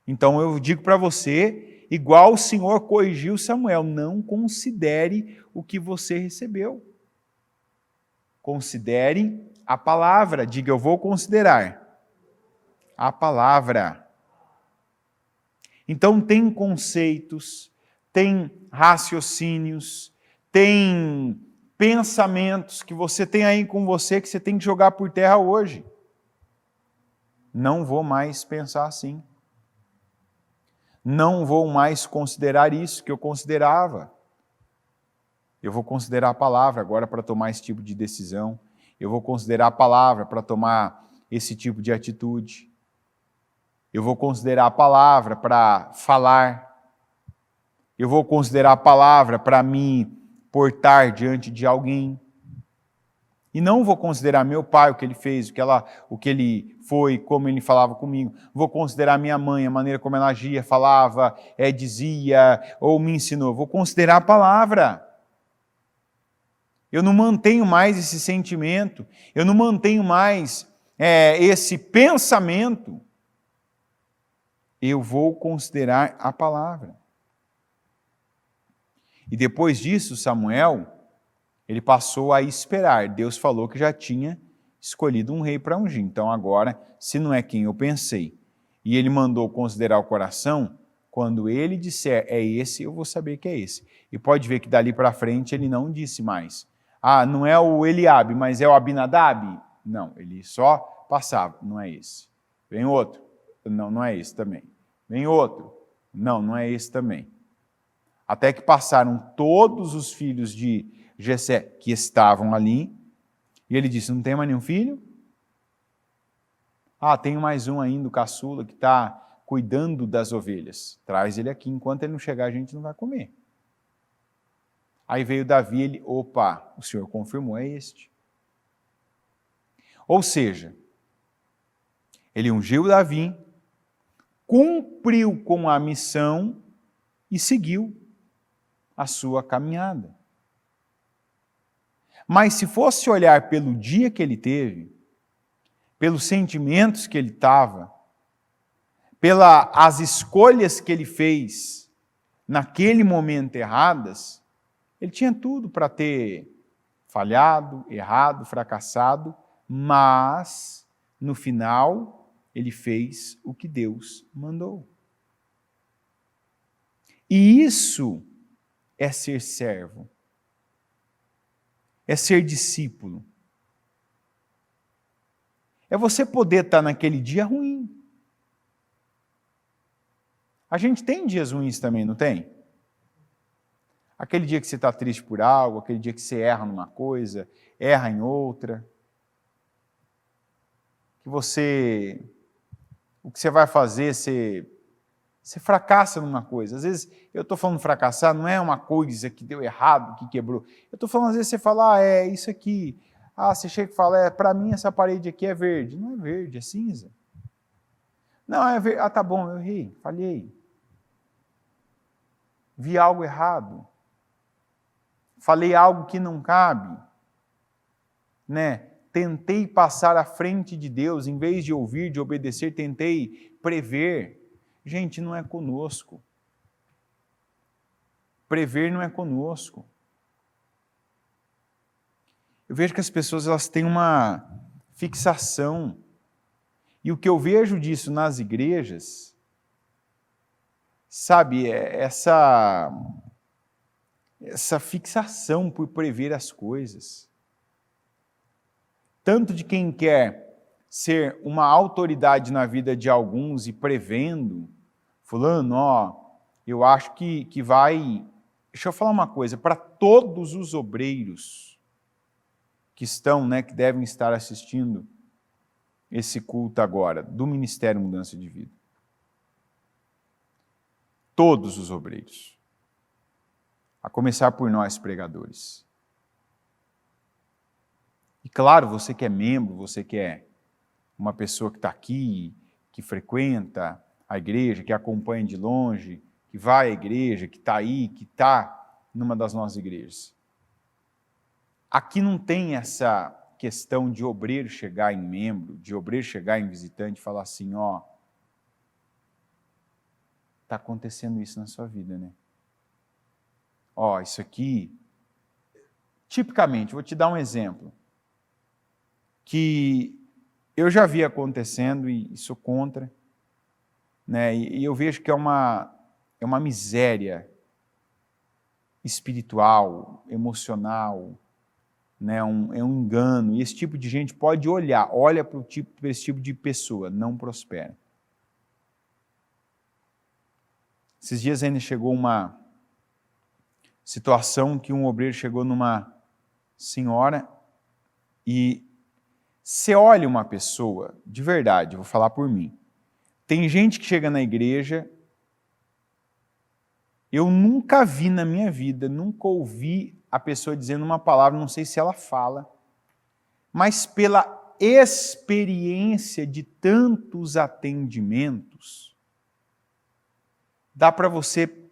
S1: Então eu digo para você, igual o Senhor corrigiu Samuel, não considere o que você recebeu. Considere a palavra. Diga, eu vou considerar a palavra. Então tem conceitos, tem raciocínios, tem pensamentos que você tem aí com você que você tem que jogar por terra hoje. Não vou mais pensar assim. Não vou mais considerar isso que eu considerava. Eu vou considerar a palavra agora para tomar esse tipo de decisão. Eu vou considerar a palavra para tomar esse tipo de atitude. Eu vou considerar a palavra para falar. Eu vou considerar a palavra para me portar diante de alguém. E não vou considerar meu pai, o que ele fez, o que ele foi, como ele falava comigo. Vou considerar minha mãe, a maneira como ela agia, falava, dizia, ou me ensinou. Vou considerar a palavra. Eu não mantenho mais esse sentimento. Eu não mantenho mais esse pensamento. Eu vou considerar a palavra. E depois disso, Samuel, ele passou a esperar. Deus falou que já tinha escolhido um rei para ungir. Então agora, se não é quem eu pensei, e ele mandou considerar o coração, quando ele disser é esse, eu vou saber que é esse. E pode ver que dali para frente ele não disse mais. Não é o Eliabe, mas é o Abinadab? Não, ele só passava. Não é esse. Vem outro. Não é esse também. Vem outro. Não é esse também. Até que passaram todos os filhos de Jessé que estavam ali, e ele disse, não tem mais nenhum filho? Ah, tenho mais um ainda, o caçula, que está cuidando das ovelhas. Traz ele aqui, enquanto ele não chegar a gente não vai comer. Aí veio Davi, ele, opa, o Senhor confirmou, é este. Ou seja, ele ungiu Davi, cumpriu com a missão e seguiu a sua caminhada. Mas se fosse olhar pelo dia que ele teve, pelos sentimentos que ele estava, pelas escolhas que ele fez naquele momento erradas, ele tinha tudo para ter falhado, errado, fracassado, mas no final ele fez o que Deus mandou. E isso é ser servo, é ser discípulo. É você poder estar naquele dia ruim. A gente tem dias ruins também, não tem? Aquele dia que você está triste por algo, aquele dia que você erra numa coisa, erra em outra. Que você, o que você vai fazer, você fracassa numa coisa. Às vezes, eu estou falando fracassar, não é uma coisa que deu errado, que quebrou. Eu estou falando, às vezes, você fala, é isso aqui. Você chega e fala, para mim essa parede aqui é verde. Não é verde, é cinza. Não, é verde. Tá bom, eu errei, falhei. Vi algo errado. Falei algo que não cabe. Né? Tentei passar à frente de Deus, em vez de ouvir, de obedecer, tentei prever. Gente, não é conosco. Prever não é conosco. Eu vejo que as pessoas elas têm uma fixação. E o que eu vejo disso nas igrejas, sabe, é essa fixação por prever as coisas. Tanto de quem quer ser uma autoridade na vida de alguns e prevendo, fulano, eu acho que vai... Deixa eu falar uma coisa, para todos os obreiros que estão, que devem estar assistindo esse culto agora, do Ministério Mudança de Vida. Todos os obreiros. A começar por nós, pregadores. E claro, você que é membro, você que é uma pessoa que está aqui, que frequenta a igreja, que acompanha de longe, que vai à igreja, que está aí, que está numa das nossas igrejas. Aqui não tem essa questão de obreiro chegar em membro, de obreiro chegar em visitante e falar assim, está acontecendo isso na sua vida, né? Isso aqui, tipicamente, vou te dar um exemplo, que eu já vi acontecendo e sou contra, né? E eu vejo que é uma miséria espiritual, emocional, né? É um engano, e esse tipo de gente pode olha para esse tipo de pessoa, não prospera. Esses dias ainda chegou uma situação que um obreiro chegou numa senhora e você olha uma pessoa, de verdade, vou falar por mim, tem gente que chega na igreja, eu nunca vi na minha vida, nunca ouvi a pessoa dizendo uma palavra, não sei se ela fala, mas pela experiência de tantos atendimentos, dá para você...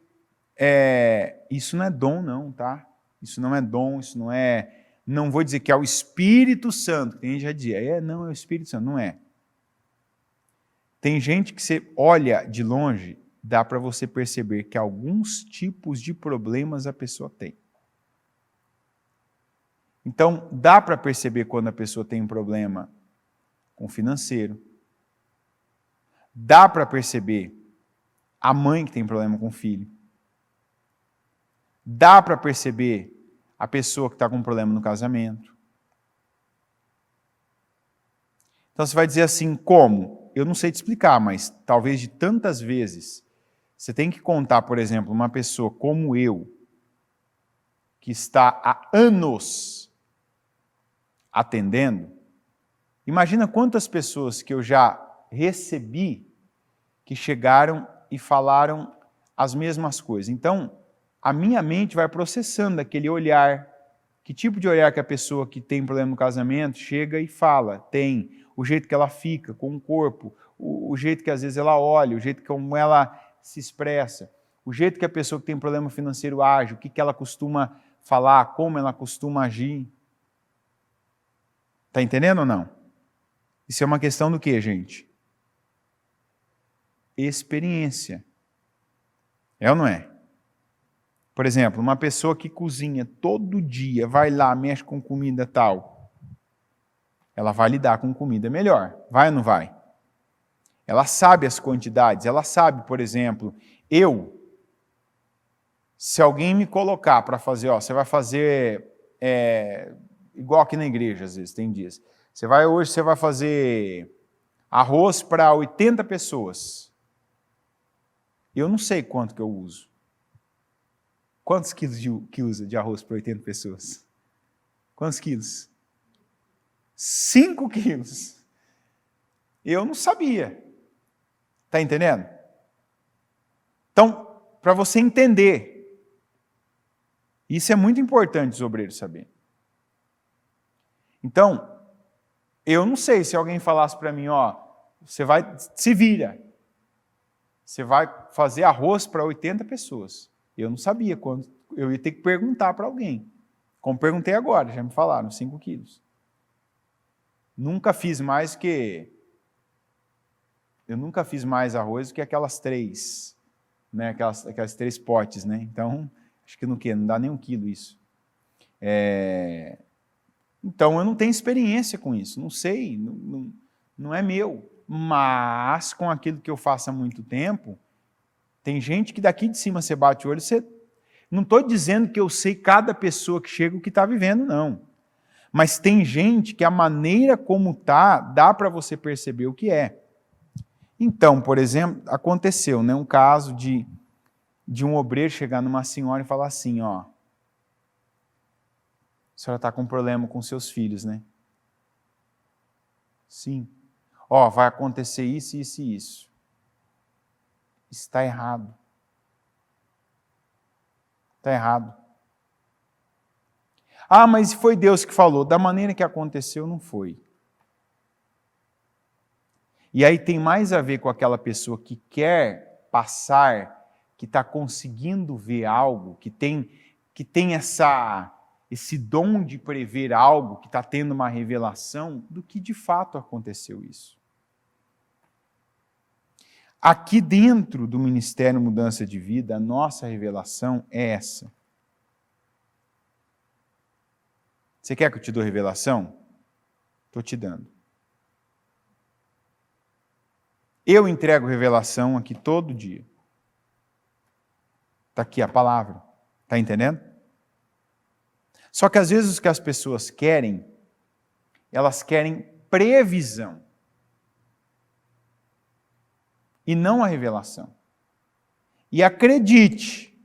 S1: isso não é dom não, tá? Isso não é dom, isso não é... Não vou dizer que é o Espírito Santo, tem gente que já dizia, não, é o Espírito Santo, não é. Tem gente que você olha de longe, dá para você perceber que alguns tipos de problemas a pessoa tem. Então, dá para perceber quando a pessoa tem um problema com o financeiro. Dá para perceber a mãe que tem problema com o filho. Dá para perceber a pessoa que está com um problema no casamento. Então você vai dizer assim, como? Eu não sei te explicar, mas talvez de tantas vezes Você tem que contar, por exemplo, uma pessoa como eu, que está há anos atendendo. Imagina quantas pessoas que eu já recebi que chegaram e falaram as mesmas coisas. Então, a minha mente vai processando aquele olhar. Que tipo de olhar que a pessoa que tem problema no casamento chega e fala? Tem. O jeito que ela fica com o corpo, o jeito que às vezes ela olha, o jeito como ela se expressa, o jeito que a pessoa que tem problema financeiro age, o que ela costuma falar, como ela costuma agir. Está entendendo ou não? Isso é uma questão do quê, gente? Experiência. É ou não é? Por exemplo, uma pessoa que cozinha todo dia, vai lá, mexe com comida tal, ela vai lidar com comida melhor. Vai ou não vai? Ela sabe as quantidades, ela sabe, por exemplo, se alguém me colocar para fazer, você vai fazer, igual aqui na igreja, às vezes, tem dias. Hoje você vai fazer arroz para 80 pessoas. Eu não sei quanto que eu uso. Quantos quilos que usa de arroz para 80 pessoas? Quantos quilos? 5 quilos. Eu não sabia. Está entendendo? Então, para você entender, isso é muito importante os obreiros saberem. Então, eu não sei se alguém falasse para mim, você vai, se vira. Você vai fazer arroz para 80 pessoas. Eu não sabia quando. Eu ia ter que perguntar para alguém. Como perguntei agora, já me falaram, 5 quilos. Nunca fiz mais que... Eu nunca fiz mais arroz do que aquelas 3, né? Aquelas 3 potes, né? Então, acho que não dá nem 1 quilo isso. Então, eu não tenho experiência com isso, não sei, não é meu. Mas, com aquilo que eu faço há muito tempo, tem gente que daqui de cima você bate o olho, não estou dizendo que eu sei cada pessoa que chega o que está vivendo, não. Mas tem gente que a maneira como está, dá para você perceber o que é. Então, por exemplo, aconteceu, né, um caso de um obreiro chegar numa senhora e falar assim, a senhora está com um problema com seus filhos, né? Sim. Vai acontecer isso, isso e isso. Isso está errado. Está errado. Mas foi Deus que falou. Da maneira que aconteceu, não foi. E aí tem mais a ver com aquela pessoa que quer passar, que está conseguindo ver algo, que tem esse dom de prever algo, que está tendo uma revelação, do que de fato aconteceu isso. Aqui dentro do Ministério Mudança de Vida, a nossa revelação é essa. Você quer que eu te dê revelação? Estou te dando. Eu entrego revelação aqui todo dia. Está aqui a palavra. Está entendendo? Só que às vezes o que as pessoas querem, elas querem previsão. E não a revelação. E acredite,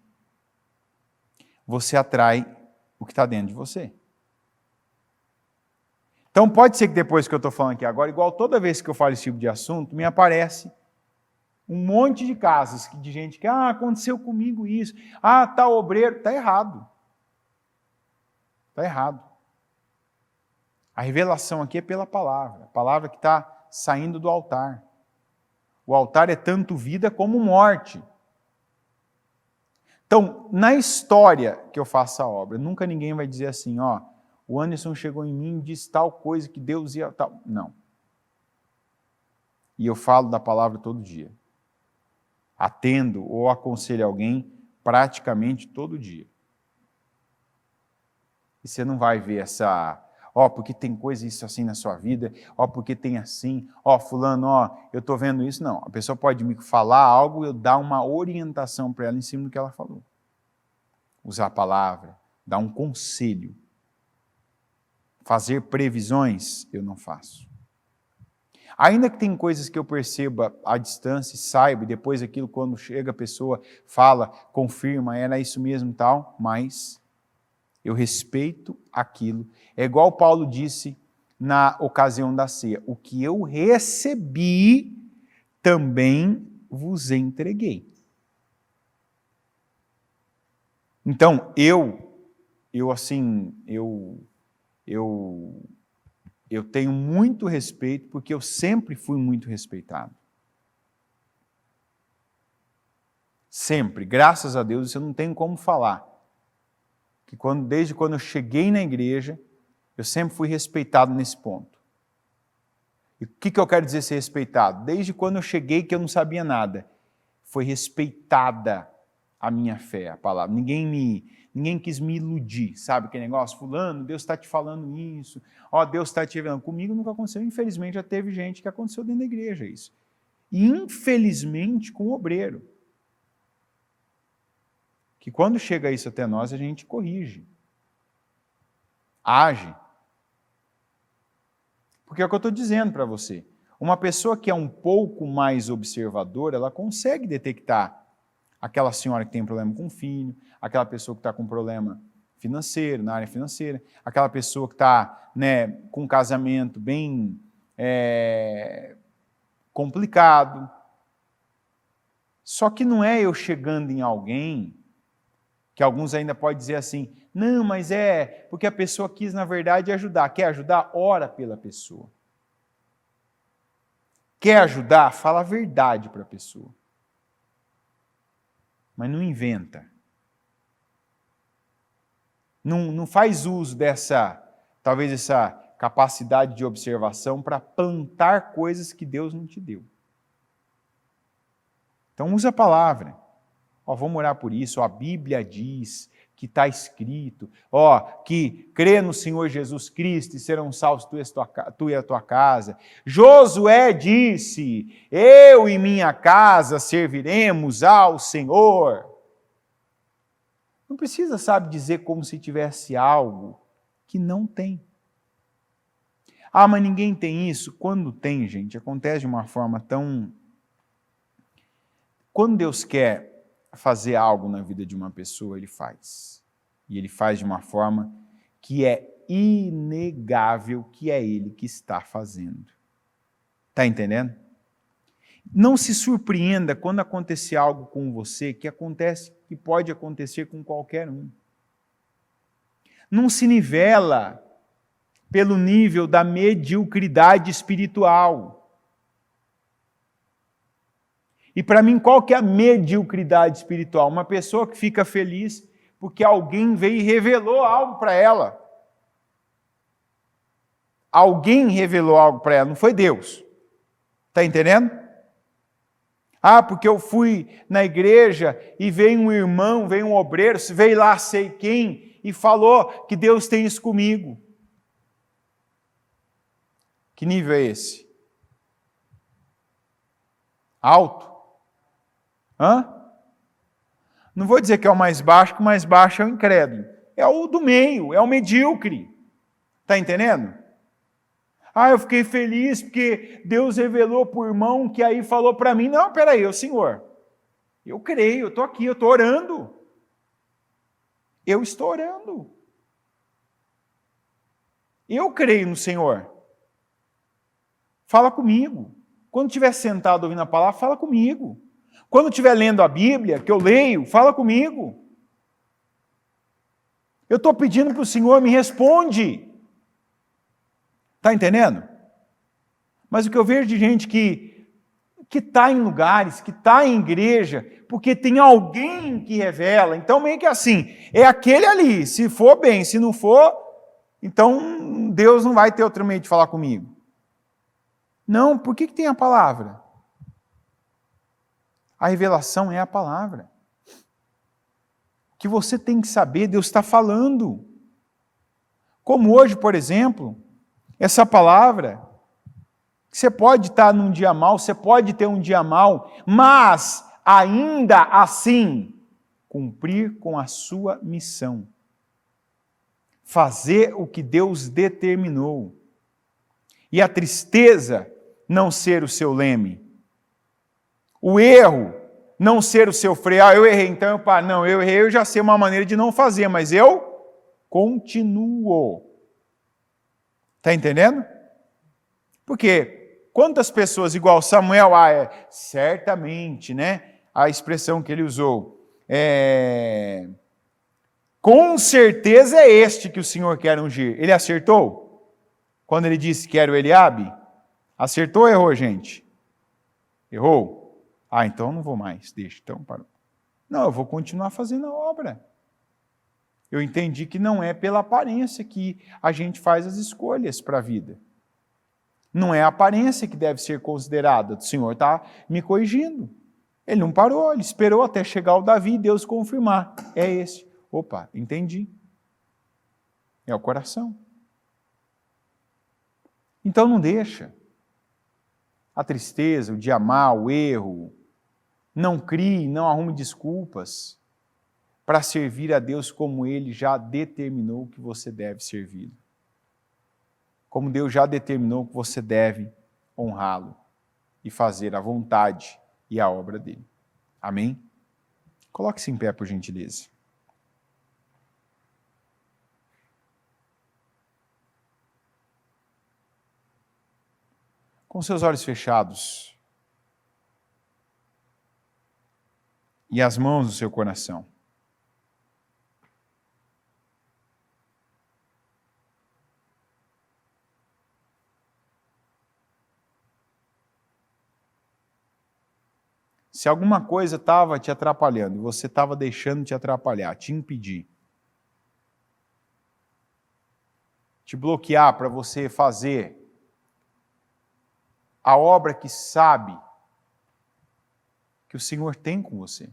S1: você atrai o que está dentro de você. Então pode ser que depois que eu estou falando aqui agora, igual toda vez que eu falo esse tipo de assunto, me aparece um monte de casos de gente que, aconteceu comigo isso, tal obreiro, está errado. Está errado. A revelação aqui é pela palavra, a palavra que está saindo do altar. O altar é tanto vida como morte. Então, na história que eu faço a obra, nunca ninguém vai dizer assim, o Anderson chegou em mim e disse tal coisa que Deus ia... tal. Não. E eu falo da palavra todo dia. Atendo ou aconselho alguém praticamente todo dia. E você não vai ver essa... porque tem coisa isso assim na sua vida, porque tem assim, fulano, eu estou vendo isso. Não, a pessoa pode me falar algo e eu dar uma orientação para ela em cima do que ela falou. Usar a palavra, dar um conselho. Fazer previsões, eu não faço. Ainda que tem coisas que eu perceba à distância e saiba, e depois aquilo quando chega a pessoa, fala, confirma, era isso mesmo e tal, mas eu respeito aquilo. É igual Paulo disse na ocasião da ceia, o que eu recebi também vos entreguei. Então, eu tenho muito respeito, porque eu sempre fui muito respeitado. Sempre, graças a Deus, isso eu não tenho como falar. Que desde quando eu cheguei na igreja, eu sempre fui respeitado nesse ponto. E o que eu quero dizer ser respeitado? Desde quando eu cheguei que eu não sabia nada, foi respeitada a minha fé, a palavra. Ninguém quis me iludir, sabe aquele negócio? Fulano, Deus está te falando isso, Deus está te revelando. Comigo nunca aconteceu, infelizmente já teve gente que aconteceu dentro da igreja isso. E infelizmente com o obreiro. Que quando chega isso até nós, a gente corrige. Age. Porque é o que eu estou dizendo para você. Uma pessoa que é um pouco mais observadora, ela consegue detectar aquela senhora que tem problema com o filho, aquela pessoa que está com problema financeiro, na área financeira, aquela pessoa que está com um casamento bem complicado. Só que não é eu chegando em alguém, que alguns ainda podem dizer assim, não, mas é porque a pessoa quis, na verdade, ajudar. Quer ajudar? Ora pela pessoa. Quer ajudar? Fala a verdade para a pessoa. Mas não inventa. Não faz uso talvez essa capacidade de observação para plantar coisas que Deus não te deu. Então usa a palavra. Vamos orar por isso. A Bíblia diz que está escrito, que crê no Senhor Jesus Cristo e serão salvos tu e a tua casa. Josué disse, eu e minha casa serviremos ao Senhor. Não precisa, dizer como se tivesse algo que não tem. Mas ninguém tem isso. Quando tem, gente, acontece de uma forma tão... Quando Deus quer fazer algo na vida de uma pessoa, Ele faz. E Ele faz de uma forma que é inegável que é Ele que está fazendo. Está entendendo? Não se surpreenda quando acontecer algo com você que pode acontecer com qualquer um. Não se nivela pelo nível da mediocridade espiritual. E para mim, qual que é a mediocridade espiritual? Uma pessoa que fica feliz porque alguém veio e revelou algo para ela. Alguém revelou algo para ela, não foi Deus. Está entendendo? Porque eu fui na igreja e veio um irmão, veio um obreiro, veio lá sei quem, e falou que Deus tem isso comigo. Que nível é esse? Alto? Não vou dizer que é o mais baixo, que o mais baixo é o incrédulo. É o do meio, é o medíocre. Está entendendo? Eu fiquei feliz porque Deus revelou para o irmão que aí falou para mim, não, peraí, Senhor, eu creio, eu estou aqui, eu estou orando. Eu estou orando. Eu creio no Senhor. Fala comigo. Quando estiver sentado ouvindo a palavra, fala comigo. Quando estiver lendo a Bíblia, que eu leio, fala comigo. Eu estou pedindo para o Senhor, me responde. Está entendendo? Mas o que eu vejo de gente que está em lugares, que está em igreja, porque tem alguém que revela, então meio que assim, é aquele ali, se for bem, se não for, então Deus não vai ter outro meio de falar comigo. Não, por que tem a palavra? A revelação é a palavra. O que você tem que saber, Deus está falando. Como hoje, por exemplo, essa palavra, você pode estar num dia mau, você pode ter um dia mau, mas ainda assim, cumprir com a sua missão. Fazer o que Deus determinou. E a tristeza não ser o seu leme. O erro não ser o seu freio. Ah, eu errei, então eu paro. Não, eu errei, eu já sei uma maneira de não fazer, mas eu continuo. Está entendendo? Porque quantas pessoas igual Samuel, certamente, né? A expressão que ele usou, com certeza é este que o Senhor quer ungir. Ele acertou? Quando ele disse que era o Eliabe? Acertou ou errou, gente? Errou? Então não vou mais, deixa, então parou. Não, eu vou continuar fazendo a obra. Eu entendi que não é pela aparência que a gente faz as escolhas para a vida. Não é a aparência que deve ser considerada. O Senhor está me corrigindo. Ele não parou, ele esperou até chegar o Davi e Deus confirmar. É esse. Opa, entendi. É o coração. Então não deixa. A tristeza, o dia mal, o erro. Não crie, não arrume desculpas para servir a Deus como Ele já determinou que você deve servi-lo. Como Deus já determinou que você deve honrá-lo e fazer a vontade e a obra dele. Amém? Coloque-se em pé, por gentileza. Com seus olhos fechados e as mãos no seu coração. Se alguma coisa estava te atrapalhando, e você estava deixando te atrapalhar, te impedir, te bloquear para você fazer a obra que sabe que o Senhor tem com você,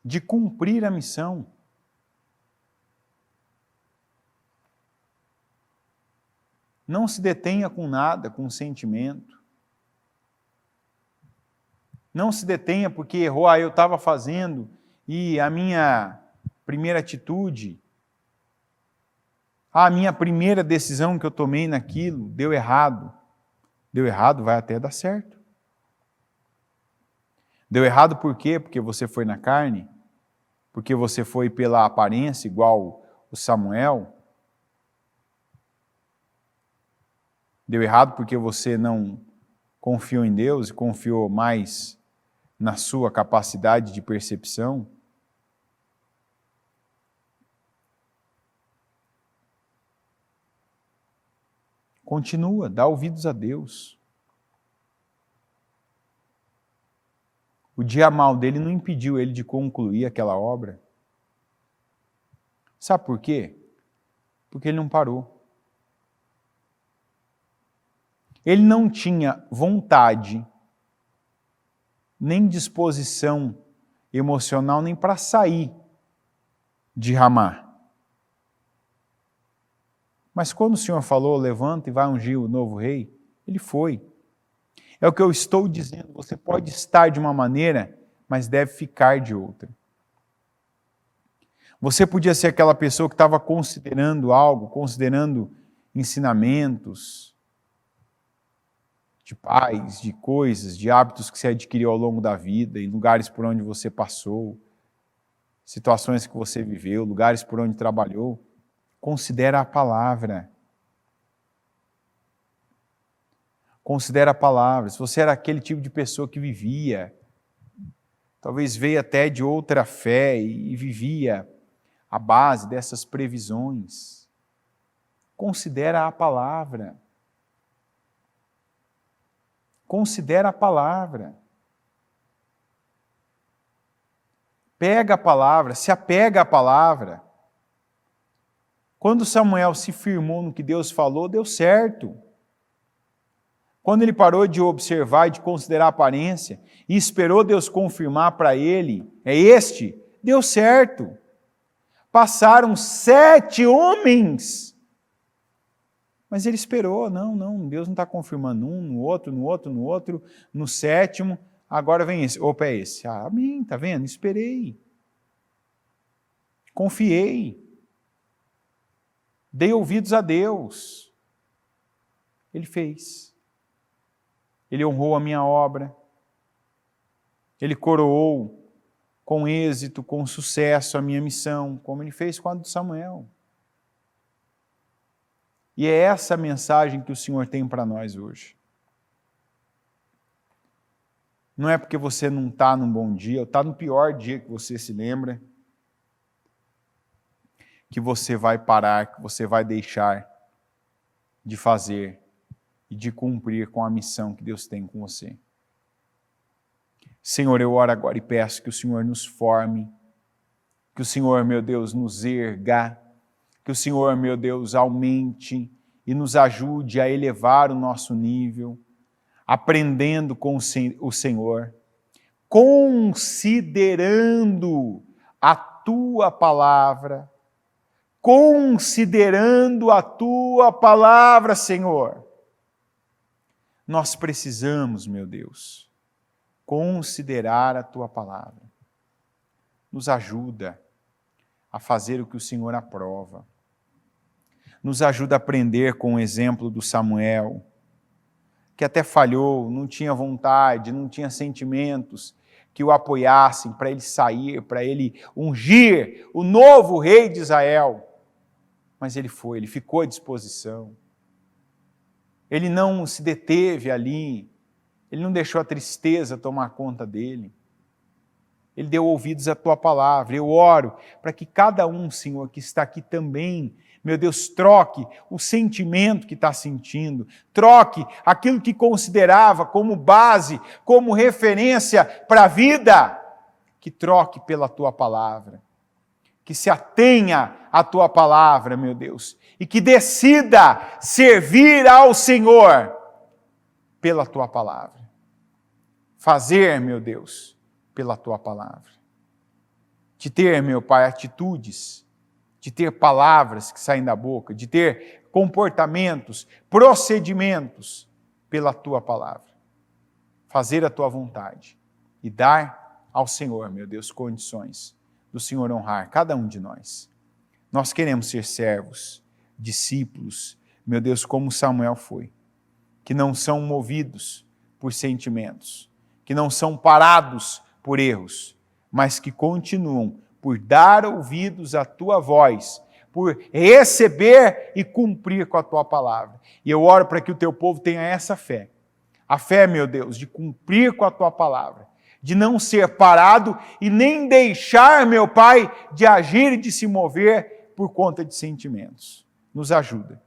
S1: de cumprir a missão, não se detenha com nada, com sentimento. Não se detenha porque errou, eu estava fazendo e a minha primeira atitude, a minha primeira decisão que eu tomei naquilo deu errado. Deu errado, vai até dar certo. Deu errado por quê? Porque você foi na carne? Porque você foi pela aparência, igual o Samuel? Deu errado porque você não confiou em Deus e confiou mais na sua capacidade de percepção? Continua, dá ouvidos a Deus. O dia mal dele não impediu ele de concluir aquela obra. Sabe por quê? Porque ele não parou. Ele não tinha vontade, nem disposição emocional, nem para sair de Ramá. Mas quando o Senhor falou, levanta e vai ungir o novo rei, ele foi. É o que eu estou dizendo, você pode estar de uma maneira, mas deve ficar de outra. Você podia ser aquela pessoa que estava considerando algo, considerando ensinamentos de pais, de coisas, de hábitos que você adquiriu ao longo da vida, em lugares por onde você passou, situações que você viveu, lugares por onde trabalhou. Considera a palavra. Considera a palavra. Se você era aquele tipo de pessoa que vivia, talvez veio até de outra fé e vivia à base dessas previsões, considera a palavra. Considera a palavra. Pega a palavra, se apega à palavra. Quando Samuel se firmou no que Deus falou, deu certo. Quando ele parou de observar e de considerar a aparência e esperou Deus confirmar para ele, deu certo. Passaram 7 homens. Mas ele esperou, não, Deus não está confirmando no outro, no 7º, agora vem esse. Opa, é esse. Amém, está vendo? Esperei. Confiei. Dei ouvidos a Deus. Ele fez. Ele honrou a minha obra. Ele coroou com êxito, com sucesso a minha missão, como ele fez com a de Samuel. E é essa a mensagem que o Senhor tem para nós hoje. Não é porque você não está num bom dia, ou está no pior dia que você se lembra, que você vai parar, que você vai deixar de fazer e de cumprir com a missão que Deus tem com você. Senhor, eu oro agora e peço que o Senhor nos forme, que o Senhor, meu Deus, nos erga, que o Senhor, meu Deus, aumente e nos ajude a elevar o nosso nível, aprendendo com o Senhor, considerando a Tua palavra, considerando a Tua palavra, Senhor. Nós precisamos, meu Deus, considerar a Tua palavra. Nos ajuda a fazer o que o Senhor aprova. Nos ajuda a aprender com o exemplo do Samuel, que até falhou, não tinha vontade, não tinha sentimentos que o apoiassem para ele sair, para ele ungir o novo rei de Israel. Mas ele foi, ele ficou à disposição. Ele não se deteve ali, ele não deixou a tristeza tomar conta dele. Ele deu ouvidos à Tua palavra. Eu oro para que cada um, Senhor, que está aqui também, meu Deus, troque o sentimento que está sentindo, troque aquilo que considerava como base, como referência para a vida, que troque pela Tua palavra, que se atenha à Tua palavra, meu Deus, e que decida servir ao Senhor pela Tua palavra. Fazer, meu Deus, pela Tua palavra. De ter, meu Pai, atitudes, de ter palavras que saem da boca, de ter comportamentos, procedimentos pela Tua palavra. Fazer a Tua vontade e dar ao Senhor, meu Deus, condições do Senhor honrar cada um de nós. Nós queremos ser servos, discípulos, meu Deus, como Samuel foi, que não são movidos por sentimentos, que não são parados por erros, mas que continuam por dar ouvidos à Tua voz, por receber e cumprir com a Tua palavra. E eu oro para que o Teu povo tenha essa fé. A fé, meu Deus, de cumprir com a Tua palavra, de não ser parado e nem deixar, meu Pai, de agir e de se mover por conta de sentimentos. Nos ajuda,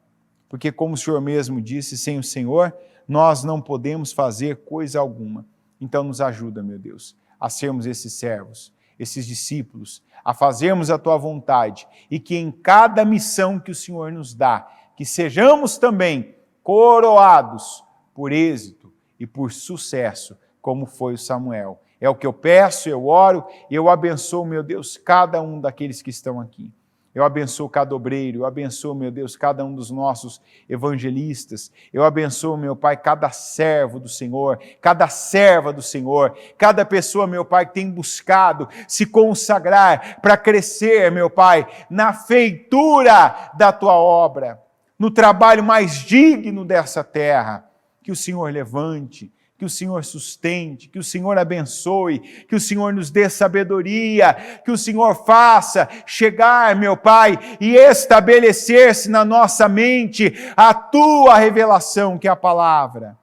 S1: porque como o Senhor mesmo disse, sem o Senhor, nós não podemos fazer coisa alguma. Então nos ajuda, meu Deus, a sermos esses servos, esses discípulos, a fazermos a Tua vontade e que em cada missão que o Senhor nos dá, que sejamos também coroados por êxito e por sucesso, como foi o Samuel. É o que eu peço, eu oro e eu abençoo, meu Deus, cada um daqueles que estão aqui. Eu abençoo cada obreiro, eu abençoo, meu Deus, cada um dos nossos evangelistas. Eu abençoo, meu Pai, cada servo do Senhor, cada serva do Senhor, cada pessoa, meu Pai, que tem buscado se consagrar para crescer, meu Pai, na feitura da Tua obra, no trabalho mais digno dessa terra. Que o Senhor levante, que o Senhor sustente, que o Senhor abençoe, que o Senhor nos dê sabedoria, que o Senhor faça chegar, meu Pai, e estabelecer-se na nossa mente a Tua revelação, que é a palavra,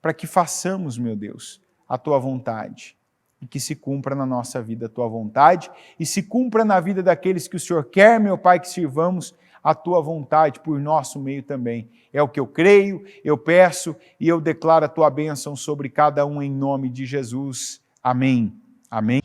S1: para que façamos, meu Deus, a Tua vontade, e que se cumpra na nossa vida a Tua vontade, e se cumpra na vida daqueles que o Senhor quer, meu Pai, que sirvamos a Tua vontade por nosso meio também. É o que eu creio, eu peço e eu declaro a Tua bênção sobre cada um em nome de Jesus. Amém. Amém.